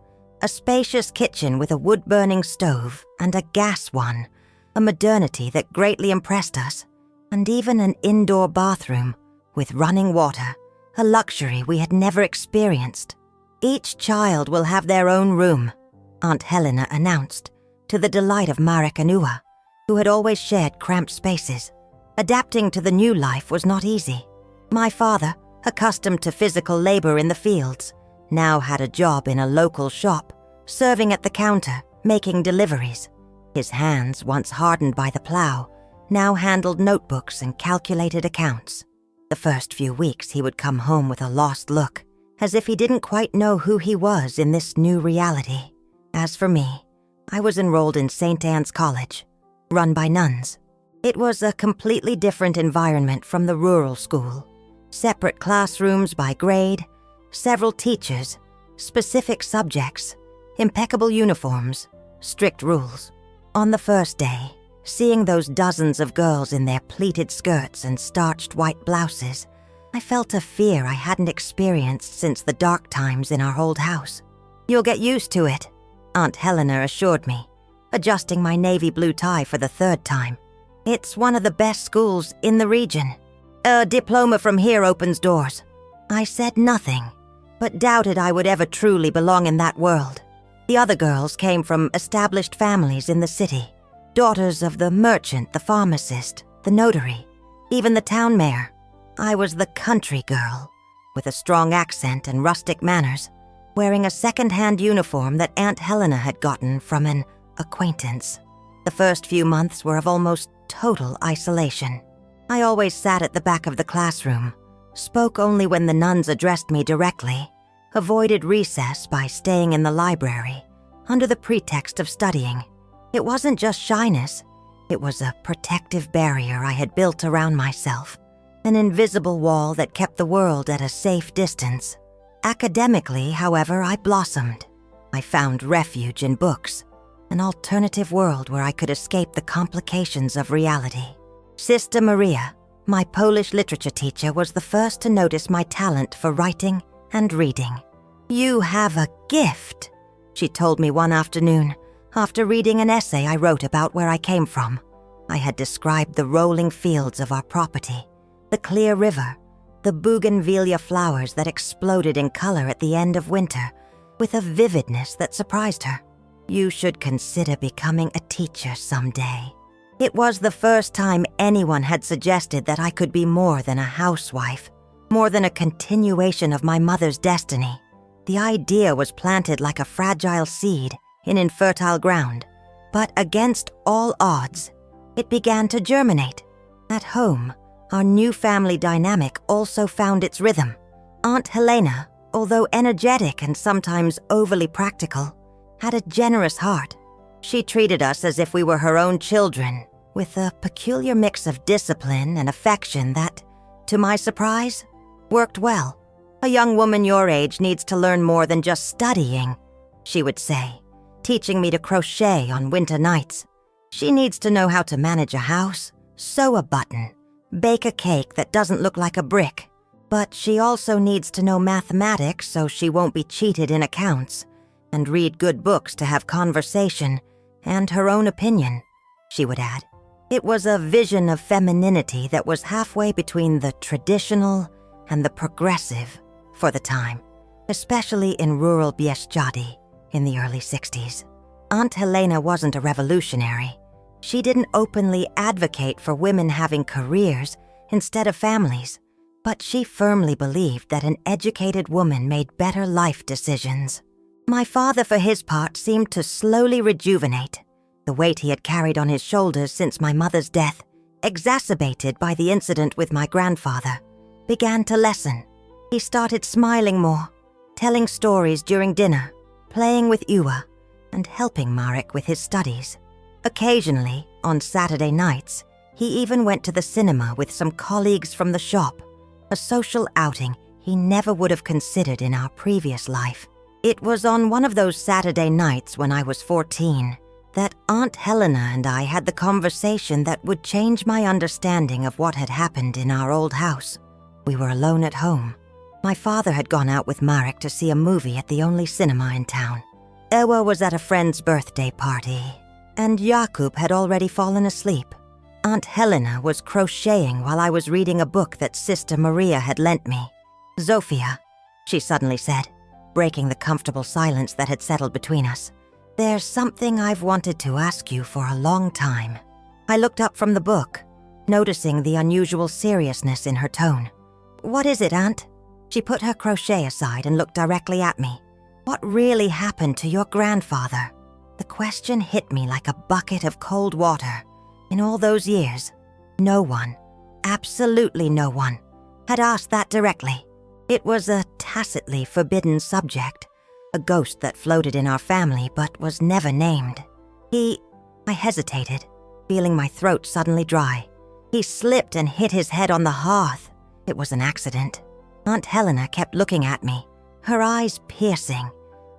a spacious kitchen with a wood-burning stove and a gas one, a modernity that greatly impressed us, and even an indoor bathroom with running water, a luxury we had never experienced. "Each child will have their own room," Aunt Helena announced, to the delight of Marek and Ua, who had always shared cramped spaces. Adapting to the new life was not easy. My father, accustomed to physical labor in the fields, now had a job in a local shop, serving at the counter, making deliveries. His hands, once hardened by the plow, now handled notebooks and calculated accounts. The first few weeks he would come home with a lost look, as if he didn't quite know who he was in this new reality. As for me, I was enrolled in St. Anne's College, run by nuns. It was a completely different environment from the rural school. Separate classrooms by grade, several teachers, specific subjects, impeccable uniforms, strict rules. On the first day, seeing those dozens of girls in their pleated skirts and starched white blouses, I felt a fear I hadn't experienced since the dark times in our old house. "You'll get used to it," Aunt Helena assured me, adjusting my navy blue tie for the third time. "It's one of the best schools in the region. A diploma from here opens doors." I said nothing, but doubted I would ever truly belong in that world. The other girls came from established families in the city, daughters of the merchant, the pharmacist, the notary, even the town mayor. I was the country girl, with a strong accent and rustic manners, wearing a second-hand uniform that Aunt Helena had gotten from an acquaintance. The first few months were of almost total isolation. I always sat at the back of the classroom, spoke only when the nuns addressed me directly, avoided recess by staying in the library, under the pretext of studying. It wasn't just shyness, it was a protective barrier I had built around myself, an invisible wall that kept the world at a safe distance. Academically, however, I blossomed. I found refuge in books, an alternative world where I could escape the complications of reality. Sister Maria, my Polish literature teacher, was the first to notice my talent for writing and reading. "You have a gift," she told me one afternoon, after reading an essay I wrote about where I came from. I had described the rolling fields of our property, the clear river, the bougainvillea flowers that exploded in color at the end of winter, with a vividness that surprised her. "You should consider becoming a teacher someday." It was the first time anyone had suggested that I could be more than a housewife, more than a continuation of my mother's destiny. The idea was planted like a fragile seed in infertile ground, but against all odds, it began to germinate. At home, our new family dynamic also found its rhythm. Aunt Helena, although energetic and sometimes overly practical, had a generous heart. She treated us as if we were her own children, with a peculiar mix of discipline and affection that, to my surprise, worked well. "A young woman your age needs to learn more than just studying," she would say, teaching me to crochet on winter nights. "She needs to know how to manage a house, sew a button, bake a cake that doesn't look like a brick. But she also needs to know mathematics so she won't be cheated in accounts, and read good books to have conversation and her own opinion," she would add. It was a vision of femininity that was halfway between the traditional and the progressive for the time, especially in rural Bieszczady in the early 60s. Aunt Helena wasn't a revolutionary. She didn't openly advocate for women having careers instead of families, but she firmly believed that an educated woman made better life decisions. My father, for his part, seemed to slowly rejuvenate. The weight he had carried on his shoulders since my mother's death, exacerbated by the incident with my grandfather, began to lessen. He started smiling more, telling stories during dinner, playing with Ua, and helping Marek with his studies. Occasionally, on Saturday nights, he even went to the cinema with some colleagues from the shop, a social outing he never would have considered in our previous life. It was on one of those Saturday nights when I was 14 that Aunt Helena and I had the conversation that would change my understanding of what had happened in our old house. We were alone at home. My father had gone out with Marek to see a movie at the only cinema in town. Ewa was at a friend's birthday party, and Jakub had already fallen asleep. Aunt Helena was crocheting while I was reading a book that Sister Maria had lent me. "Zofia," she suddenly said, breaking the comfortable silence that had settled between us. "There's something I've wanted to ask you for a long time." I looked up from the book, noticing the unusual seriousness in her tone. "What is it, Aunt?" She put her crochet aside and looked directly at me. "What really happened to your grandfather?" The question hit me like a bucket of cold water. In all those years, no one, absolutely no one, had asked that directly. It was a tacitly forbidden subject, a ghost that floated in our family but was never named. I hesitated, feeling my throat suddenly dry. "He slipped and hit his head on the hearth. It was an accident." Aunt Helena kept looking at me, her eyes piercing,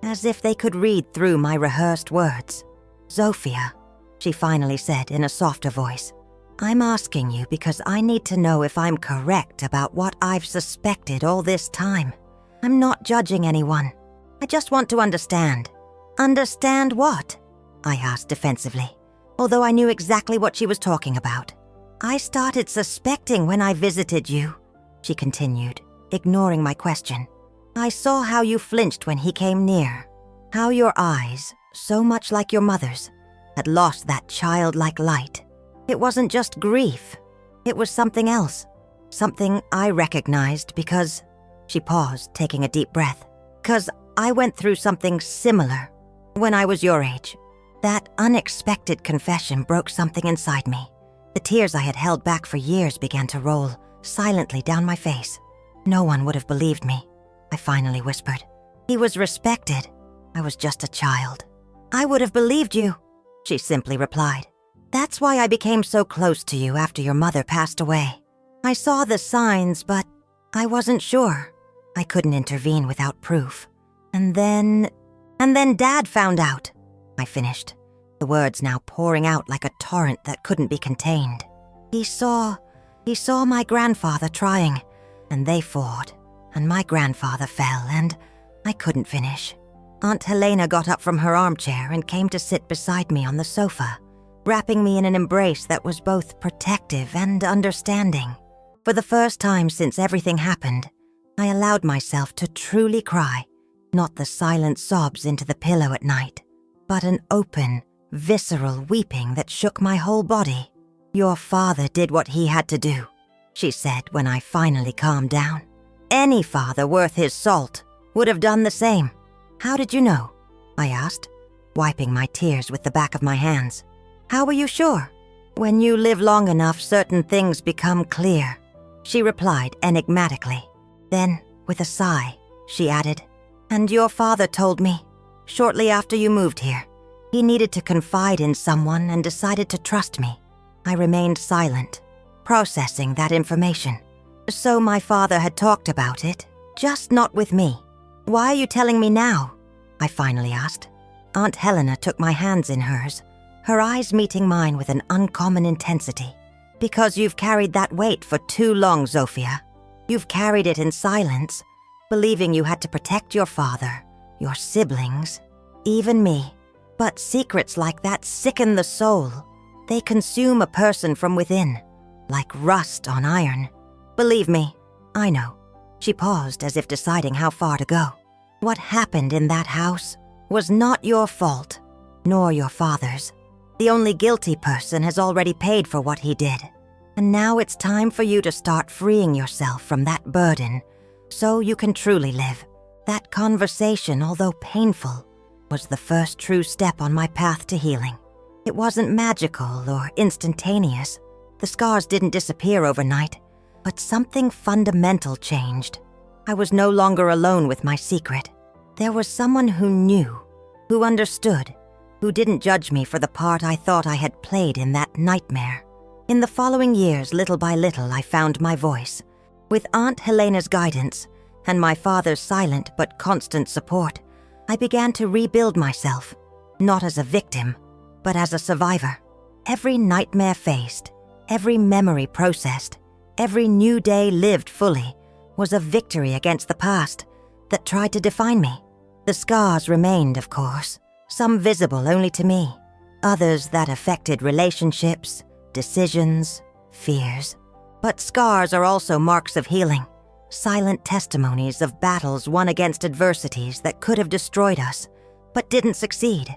as if they could read through my rehearsed words. "Zofia," she finally said in a softer voice, "I'm asking you because I need to know if I'm correct about what I've suspected all this time. I'm not judging anyone. I just want to understand." "Understand what?" I asked defensively, although I knew exactly what she was talking about. "I started suspecting when I visited you," she continued, ignoring my question. "I saw how you flinched when he came near, how your eyes, so much like your mother's, had lost that childlike light. It wasn't just grief. It was something else, something I recognized because—" She paused, taking a deep breath. "'Cause I went through something similar when I was your age." That unexpected confession broke something inside me. The tears I had held back for years began to roll silently down my face. "No one would have believed me," I finally whispered. "He was respected. I was just a child." "I would have believed you," she simply replied. "That's why I became so close to you after your mother passed away. I saw the signs, but I wasn't sure. I couldn't intervene without proof. And then Dad found out," I finished, the words now pouring out like a torrent that couldn't be contained. He saw my grandfather trying, and they fought, and my grandfather fell, and I couldn't finish." Aunt Helena got up from her armchair and came to sit beside me on the sofa, wrapping me in an embrace that was both protective and understanding. For the first time since everything happened, I allowed myself to truly cry, not the silent sobs into the pillow at night, but an open, visceral weeping that shook my whole body. "Your father did what he had to do," she said when I finally calmed down. "Any father worth his salt would have done the same." "How did you know?" I asked, wiping my tears with the back of my hands. "How were you sure?" "When you live long enough, certain things become clear," she replied enigmatically. Then, with a sigh, she added, "And your father told me, shortly after you moved here, he needed to confide in someone and decided to trust me." I remained silent, processing that information. "So my father had talked about it, just not with me. Why are you telling me now?" I finally asked. Aunt Helena took my hands in hers, her eyes meeting mine with an uncommon intensity. "Because you've carried that weight for too long, Zofia. You've carried it in silence, believing you had to protect your father, your siblings, even me. But secrets like that sicken the soul. They consume a person from within, like rust on iron. Believe me, I know." She paused as if deciding how far to go. "What happened in that house was not your fault, nor your father's. The only guilty person has already paid for what he did. And now it's time for you to start freeing yourself from that burden so you can truly live." That conversation, although painful, was the first true step on my path to healing. It wasn't magical or instantaneous. The scars didn't disappear overnight, but something fundamental changed. I was no longer alone with my secret. There was someone who knew, who understood, who didn't judge me for the part I thought I had played in that nightmare. In the following years, little by little, I found my voice. With Aunt Helena's guidance and my father's silent but constant support, I began to rebuild myself, not as a victim, but as a survivor. Every nightmare faced, every memory processed, every new day lived fully was a victory against the past that tried to define me. The scars remained, of course, some visible only to me, others that affected relationships, decisions, fears. But scars are also marks of healing, silent testimonies of battles won against adversities that could have destroyed us, but didn't succeed.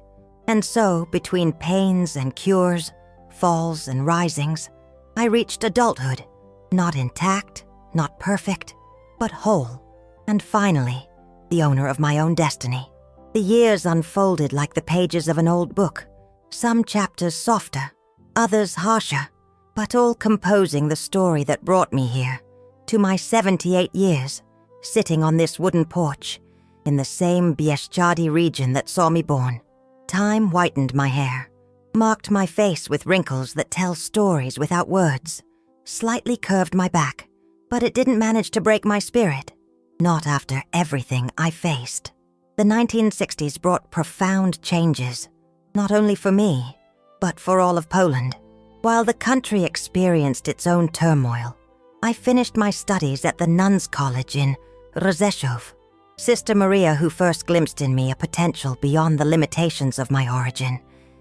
And so, between pains and cures, falls and risings, I reached adulthood, not intact, not perfect, but whole, and finally, the owner of my own destiny. The years unfolded like the pages of an old book, some chapters softer, others harsher, but all composing the story that brought me here, to my 78 years, sitting on this wooden porch, in the same Bieszczady region that saw me born. Time whitened my hair, marked my face with wrinkles that tell stories without words, slightly curved my back, but it didn't manage to break my spirit, not after everything I faced. The 1960s brought profound changes, not only for me, but for all of Poland. While the country experienced its own turmoil, I finished my studies at the Nuns' College in Rzeszów. Sister Maria, who first glimpsed in me a potential beyond the limitations of my origin,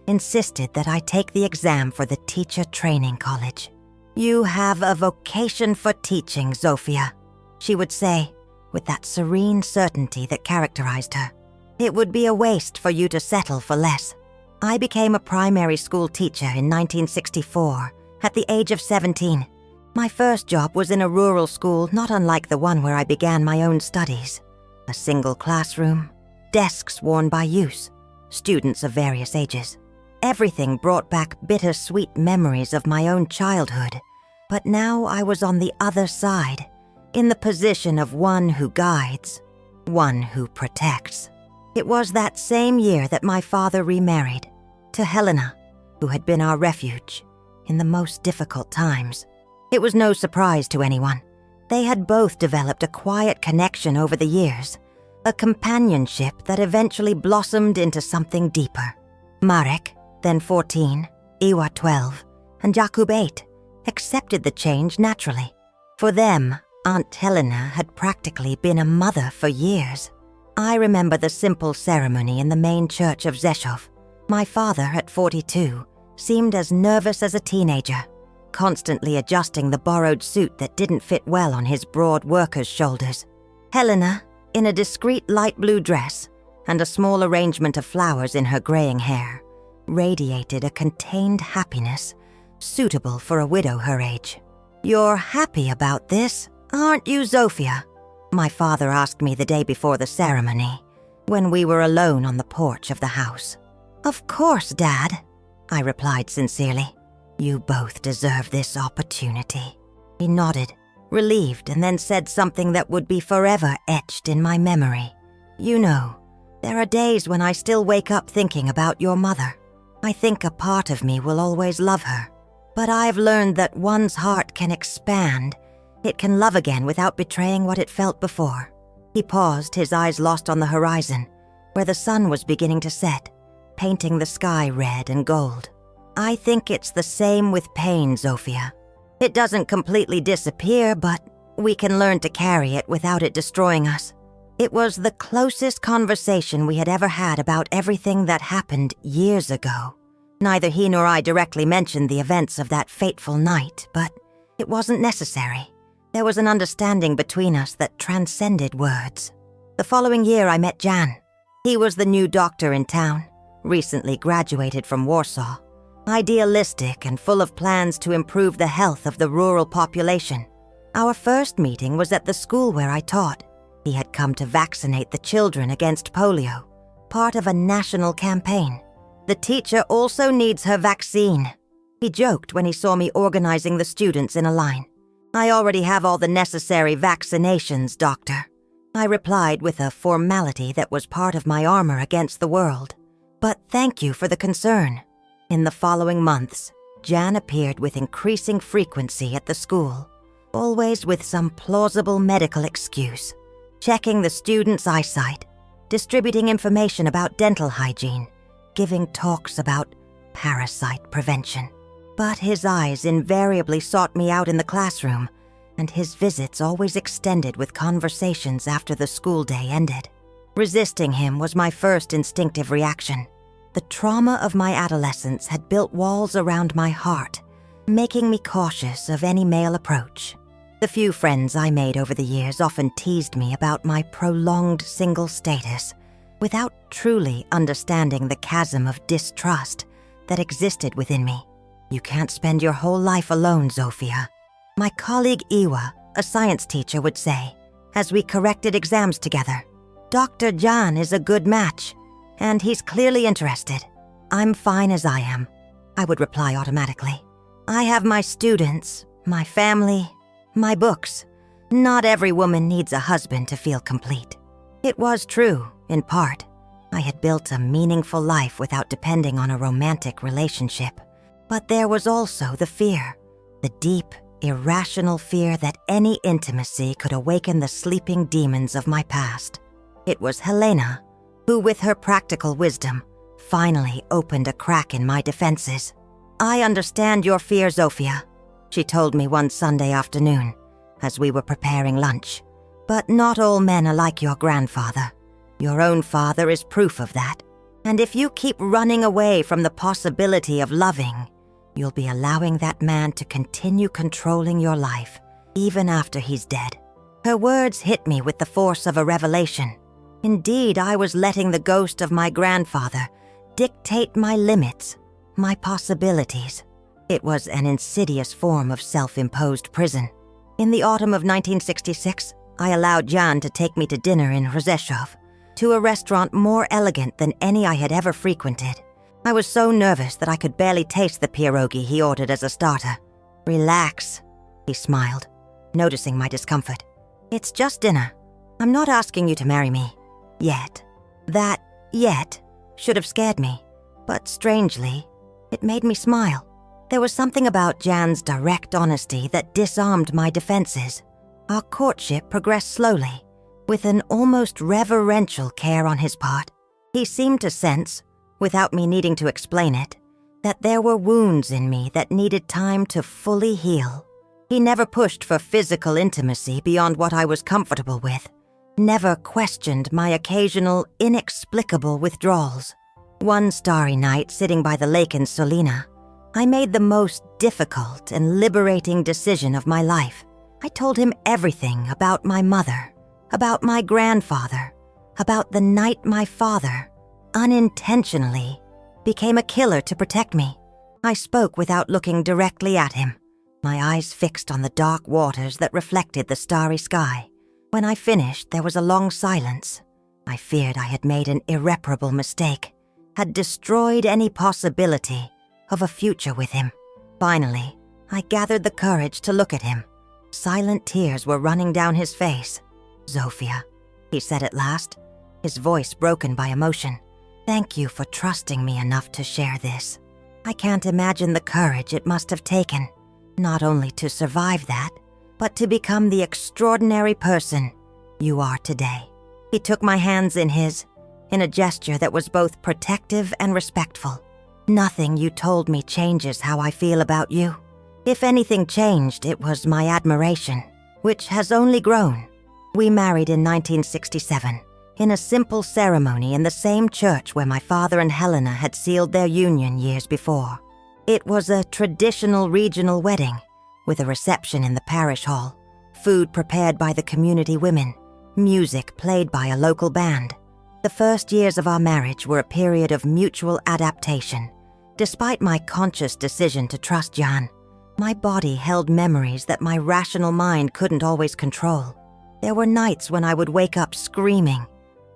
insisted that I take the exam for the teacher training college. "You have a vocation for teaching, Zofia," she would say, with that serene certainty that characterized her. "It would be a waste for you to settle for less." I became a primary school teacher in 1964, at the age of 17. My first job was in a rural school not unlike the one where I began my own studies. A single classroom, desks worn by use, students of various ages. Everything brought back bittersweet memories of my own childhood. But now I was on the other side, in the position of one who guides, one who protects. It was that same year that my father remarried to Helena, who had been our refuge in the most difficult times. It was no surprise to anyone. They had both developed a quiet connection over the years, a companionship that eventually blossomed into something deeper. Marek, then 14, Iwa 12, and Jakub 8, accepted the change naturally. For them, Aunt Helena had practically been a mother for years. I remember the simple ceremony in the main church of Rzeszów. My father, at 42, seemed as nervous as a teenager, constantly adjusting the borrowed suit that didn't fit well on his broad worker's shoulders. Helena, in a discreet light blue dress and a small arrangement of flowers in her graying hair, radiated a contained happiness suitable for a widow her age. "You're happy about this, aren't you, Zofia?" my father asked me the day before the ceremony, when we were alone on the porch of the house. "Of course, Dad," I replied sincerely. "You both deserve this opportunity." He nodded, relieved, and then said something that would be forever etched in my memory. "You know, there are days when I still wake up thinking about your mother. I think a part of me will always love her. But I've learned that one's heart can expand. It can love again without betraying what it felt before." He paused, his eyes lost on the horizon, where the sun was beginning to set, painting the sky red and gold. "I think it's the same with pain, Zofia. It doesn't completely disappear, but we can learn to carry it without it destroying us." It was the closest conversation we had ever had about everything that happened years ago. Neither he nor I directly mentioned the events of that fateful night, but it wasn't necessary. There was an understanding between us that transcended words. The following year I met Jan. He was the new doctor in town, recently graduated from Warsaw, idealistic and full of plans to improve the health of the rural population. Our first meeting was at the school where I taught. He had come to vaccinate the children against polio, part of a national campaign. "The teacher also needs her vaccine," he joked when he saw me organizing the students in a line. "I already have all the necessary vaccinations, doctor," I replied with a formality that was part of my armor against the world. "But thank you for the concern." In the following months, Jan appeared with increasing frequency at the school, always with some plausible medical excuse, checking the students' eyesight, distributing information about dental hygiene, giving talks about parasite prevention. But his eyes invariably sought me out in the classroom, and his visits always extended with conversations after the school day ended. Resisting him was my first instinctive reaction. the trauma of my adolescence had built walls around my heart, making me cautious of any male approach. The few friends I made over the years often teased me about my prolonged single status, without truly understanding the chasm of distrust that existed within me. You can't spend your whole life alone, Zofia. My colleague Iwa, a science teacher, would say, as we corrected exams together. Dr. John is a good match, and he's clearly interested. I'm fine as I am, I would reply automatically. I have my students, my family, my books. Not every woman needs a husband to feel complete. It was true, in part. I had built a meaningful life without depending on a romantic relationship. But there was also the fear, the deep, irrational fear that any intimacy could awaken the sleeping demons of my past. It was Helena who, with her practical wisdom, finally opened a crack in my defenses. I understand your fear, Zofia, she told me one Sunday afternoon as we were preparing lunch. But not all men are like your grandfather. Your own father is proof of that. And if you keep running away from the possibility of loving, you'll be allowing that man to continue controlling your life, even after he's dead. Her words hit me with the force of a revelation. Indeed, I was letting the ghost of my grandfather dictate my limits, my possibilities. It was an insidious form of self-imposed prison. In the autumn of 1966, I allowed Jan to take me to dinner in Rzeszów, to a restaurant more elegant than any I had ever frequented. I was so nervous that I could barely taste the pierogi he ordered as a starter. Relax, he smiled, noticing my discomfort. It's just dinner. I'm not asking you to marry me. Yet. That yet should have scared me. But strangely, it made me smile. There was something about Jan's direct honesty that disarmed my defenses. Our courtship progressed slowly, with an almost reverential care on his part. He seemed to sense, without me needing to explain it, that there were wounds in me that needed time to fully heal. He never pushed for physical intimacy beyond what I was comfortable with, never questioned my occasional, inexplicable withdrawals. One starry night, sitting by the lake in Solina, I made the most difficult and liberating decision of my life. I told him everything about my mother, about my grandfather, about the night my father, unintentionally, became a killer to protect me. I spoke without looking directly at him, my eyes fixed on the dark waters that reflected the starry sky. When I finished, there was a long silence. I feared I had made an irreparable mistake, had destroyed any possibility of a future with him. Finally, I gathered the courage to look at him. Silent tears were running down his face. Zofia, he said at last, his voice broken by emotion. Thank you for trusting me enough to share this. I can't imagine the courage it must have taken, not only to survive that, but to become the extraordinary person you are today. He took my hands in his, in a gesture that was both protective and respectful. Nothing you told me changes how I feel about you. If anything changed, it was my admiration, which has only grown. We married in 1967, in a simple ceremony in the same church where my father and Helena had sealed their union years before. It was a traditional regional wedding, with a reception in the parish hall, food prepared by the community women, music played by a local band. The first years of our marriage were a period of mutual adaptation. Despite my conscious decision to trust Jan, my body held memories that my rational mind couldn't always control. There were nights when I would wake up screaming,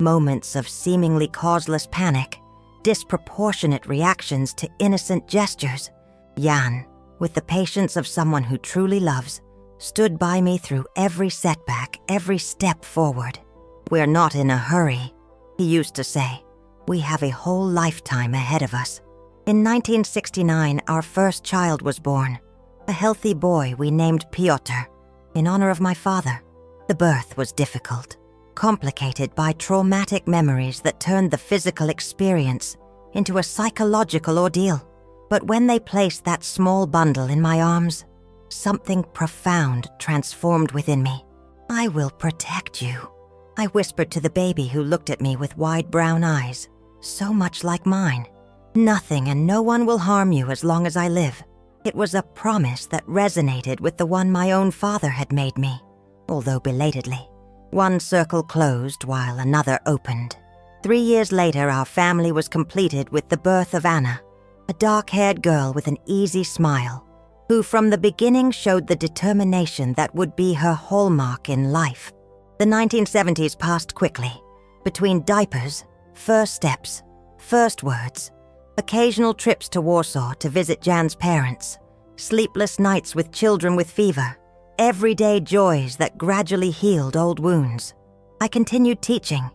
moments of seemingly causeless panic, disproportionate reactions to innocent gestures. Jan, with the patience of someone who truly loves, stood by me through every setback, every step forward. We're not in a hurry, he used to say. We have a whole lifetime ahead of us. In 1969, our first child was born, a healthy boy we named Piotr, in honor of my father. The birth was difficult, complicated by traumatic memories that turned the physical experience into a psychological ordeal. But when they placed that small bundle in my arms, something profound transformed within me. I will protect you, I whispered to the baby who looked at me with wide brown eyes, so much like mine. Nothing and no one will harm you as long as I live. It was a promise that resonated with the one my own father had made me, although belatedly. One circle closed while another opened. 3 years later, our family was completed with the birth of Anna, a dark-haired girl with an easy smile, who from the beginning showed the determination that would be her hallmark in life. The 1970s passed quickly, between diapers, first steps, first words, occasional trips to Warsaw to visit Jan's parents, sleepless nights with children with fever, everyday joys that gradually healed old wounds. I continued teaching,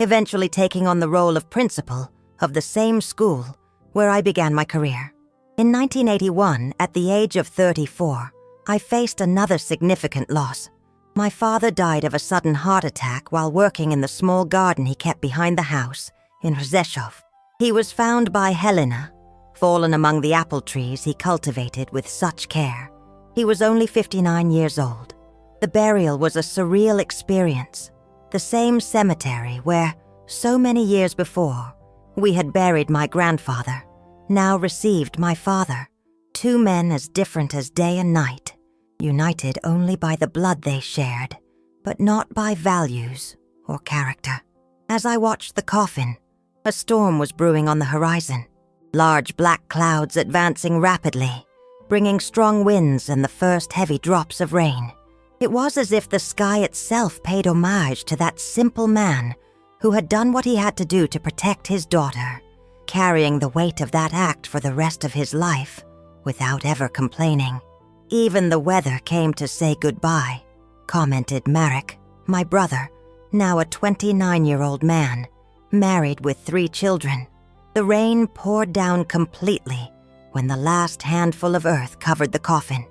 eventually taking on the role of principal of the same school where I began my career. In 1981, at the age of 34, I faced another significant loss. My father died of a sudden heart attack while working in the small garden he kept behind the house in Rzeszów. He was found by Helena, fallen among the apple trees he cultivated with such care. He was only 59 years old. The burial was a surreal experience. The same cemetery where, so many years before, we had buried my grandfather, now received my father. Two men as different as day and night, united only by the blood they shared, but not by values or character. As I watched the coffin, a storm was brewing on the horizon, large black clouds advancing rapidly, bringing strong winds and the first heavy drops of rain. It was as if the sky itself paid homage to that simple man who had done what he had to do to protect his daughter, carrying the weight of that act for the rest of his life without ever complaining. Even the weather came to say goodbye, commented Marek, my brother, now a 29-year-old man, married with 3 children. The rain poured down completely when the last handful of earth covered the coffin.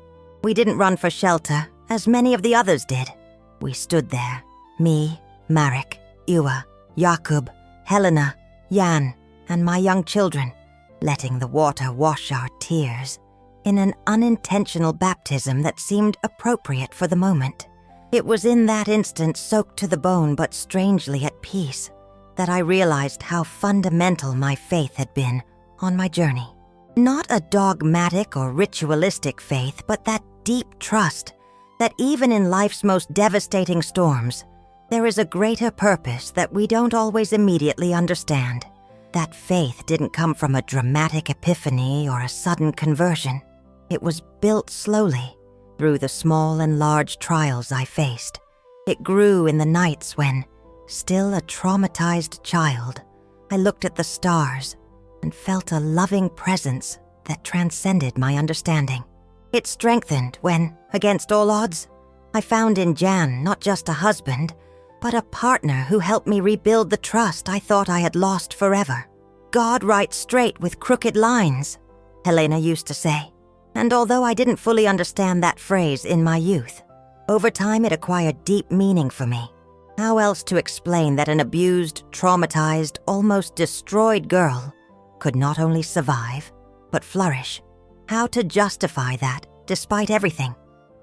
We didn't run for shelter, as many of the others did. We stood there, me, Marek, Iwa, Jakub, Helena, Jan, and my young children, letting the water wash our tears in an unintentional baptism that seemed appropriate for the moment. It was in that instant, soaked to the bone but strangely at peace, that I realized how fundamental my faith had been on my journey. Not a dogmatic or ritualistic faith, but that deep trust that even in life's most devastating storms, there is a greater purpose that we don't always immediately understand. That faith didn't come from a dramatic epiphany or a sudden conversion. It was built slowly through the small and large trials I faced. It grew in the nights when, still a traumatized child, I looked at the stars and felt a loving presence that transcended my understanding. It strengthened when, against all odds, I found in Jan not just a husband, but a partner who helped me rebuild the trust I thought I had lost forever. God writes straight with crooked lines, Helena used to say. And although I didn't fully understand that phrase in my youth, over time it acquired deep meaning for me. How else to explain that an abused, traumatized, almost destroyed girl could not only survive, but flourish? How to justify that despite everything?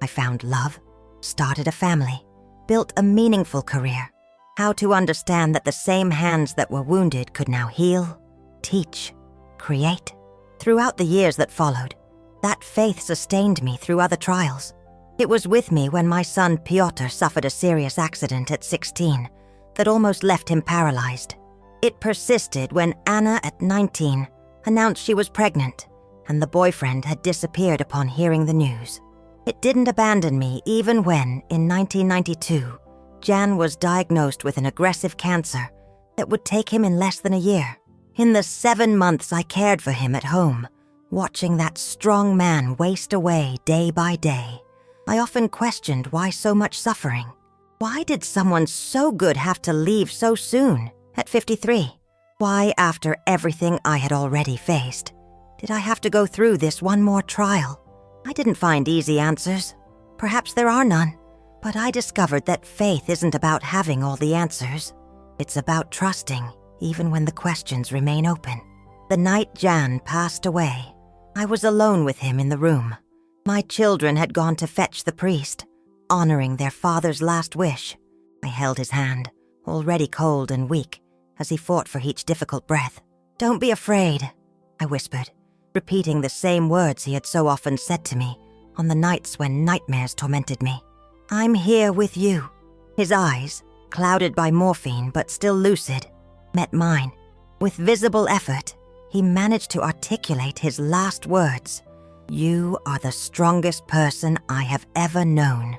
I found love, started a family, built a meaningful career. How to understand that the same hands that were wounded could now heal, teach, create. Throughout the years that followed, that faith sustained me through other trials. It was with me when my son Piotr suffered a serious accident at 16 that almost left him paralyzed. It persisted when Anna, at 19, announced she was pregnant, and the boyfriend had disappeared upon hearing the news. It didn't abandon me even when, in 1992, Jan was diagnosed with an aggressive cancer that would take him in less than a year. In the 7 months I cared for him at home, watching that strong man waste away day by day, I often questioned why so much suffering. Why did someone so good have to leave so soon, at 53? Why, after everything I had already faced, did I have to go through this one more trial? I didn't find easy answers. Perhaps there are none. But I discovered that faith isn't about having all the answers. It's about trusting, even when the questions remain open. The night Jan passed away, I was alone with him in the room. My children had gone to fetch the priest, honoring their father's last wish. I held his hand, already cold and weak, as he fought for each difficult breath. "Don't be afraid," I whispered, repeating the same words he had so often said to me on the nights when nightmares tormented me. "I'm here with you." His eyes, clouded by morphine but still lucid, met mine. With visible effort, he managed to articulate his last words. "You are the strongest person I have ever known."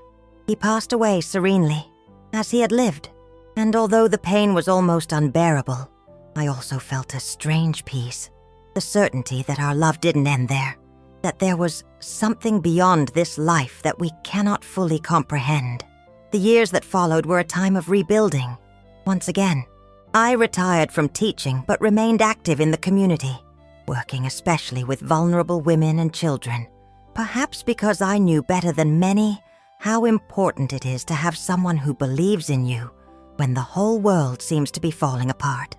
He passed away serenely, as he had lived, and although the pain was almost unbearable, I also felt a strange peace, the certainty that our love didn't end there, that there was something beyond this life that we cannot fully comprehend. The years that followed were a time of rebuilding. Once again, I retired from teaching but remained active in the community, working especially with vulnerable women and children, perhaps because I knew better than many how important it is to have someone who believes in you when the whole world seems to be falling apart.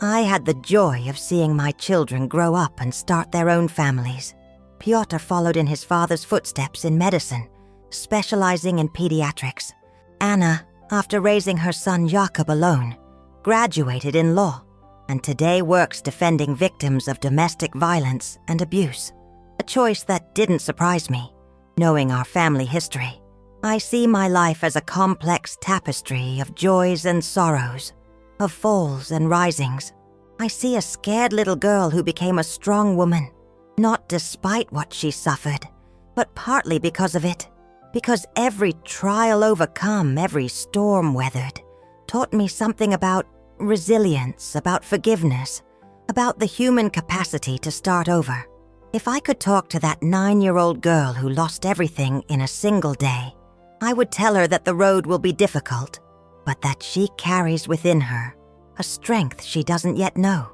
I had the joy of seeing my children grow up and start their own families. Piotr followed in his father's footsteps in medicine, specializing in pediatrics. Anna, after raising her son Jakob alone, graduated in law, and today works defending victims of domestic violence and abuse, a choice that didn't surprise me, knowing our family history. I see my life as a complex tapestry of joys and sorrows, of falls and risings. I see a scared little girl who became a strong woman, not despite what she suffered, but partly because of it, because every trial overcome, every storm weathered, taught me something about resilience, about forgiveness, about the human capacity to start over. If I could talk to that 9-year-old girl who lost everything in a single day, I would tell her that the road will be difficult, but that she carries within her a strength she doesn't yet know.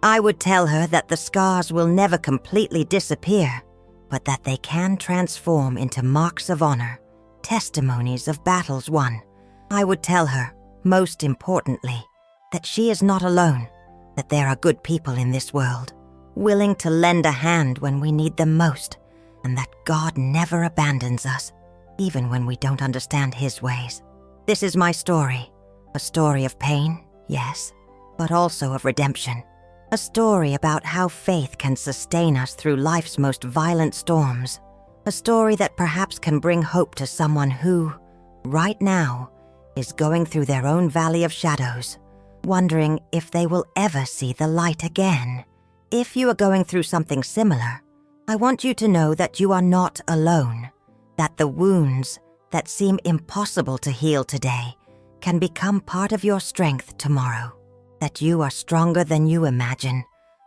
I would tell her that the scars will never completely disappear, but that they can transform into marks of honor, testimonies of battles won. I would tell her, most importantly, that she is not alone, that there are good people in this world, willing to lend a hand when we need them most, and that God never abandons us, even when we don't understand His ways. This is my story, a story of pain, yes, but also of redemption. A story about how faith can sustain us through life's most violent storms. A story that perhaps can bring hope to someone who, right now, is going through their own valley of shadows, wondering if they will ever see the light again. If you are going through something similar, I want you to know that you are not alone, that the wounds that seem impossible to heal today can become part of your strength tomorrow, that you are stronger than you imagine,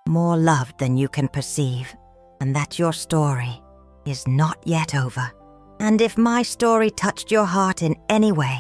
more loved than you can perceive, and that your story is not yet over. And if my story touched your heart in any way,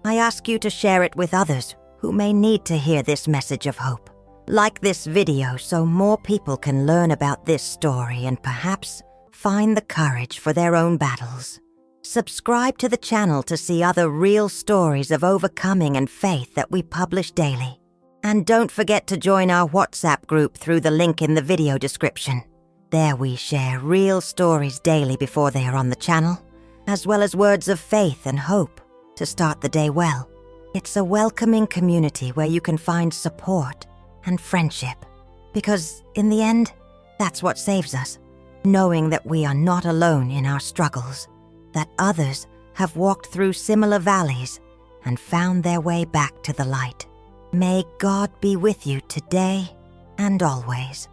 I ask you to share it with others who may need to hear this message of hope. Like this video so more people can learn about this story and perhaps find the courage for their own battles. Subscribe to the channel to see other real stories of overcoming and faith that we publish daily. And don't forget to join our WhatsApp group through the link in the video description. There we share real stories daily before they are on the channel, as well as words of faith and hope to start the day well. It's a welcoming community where you can find support and friendship, because in the end, that's what saves us, knowing that we are not alone in our struggles, that others have walked through similar valleys and found their way back to the light. May God be with you today and always.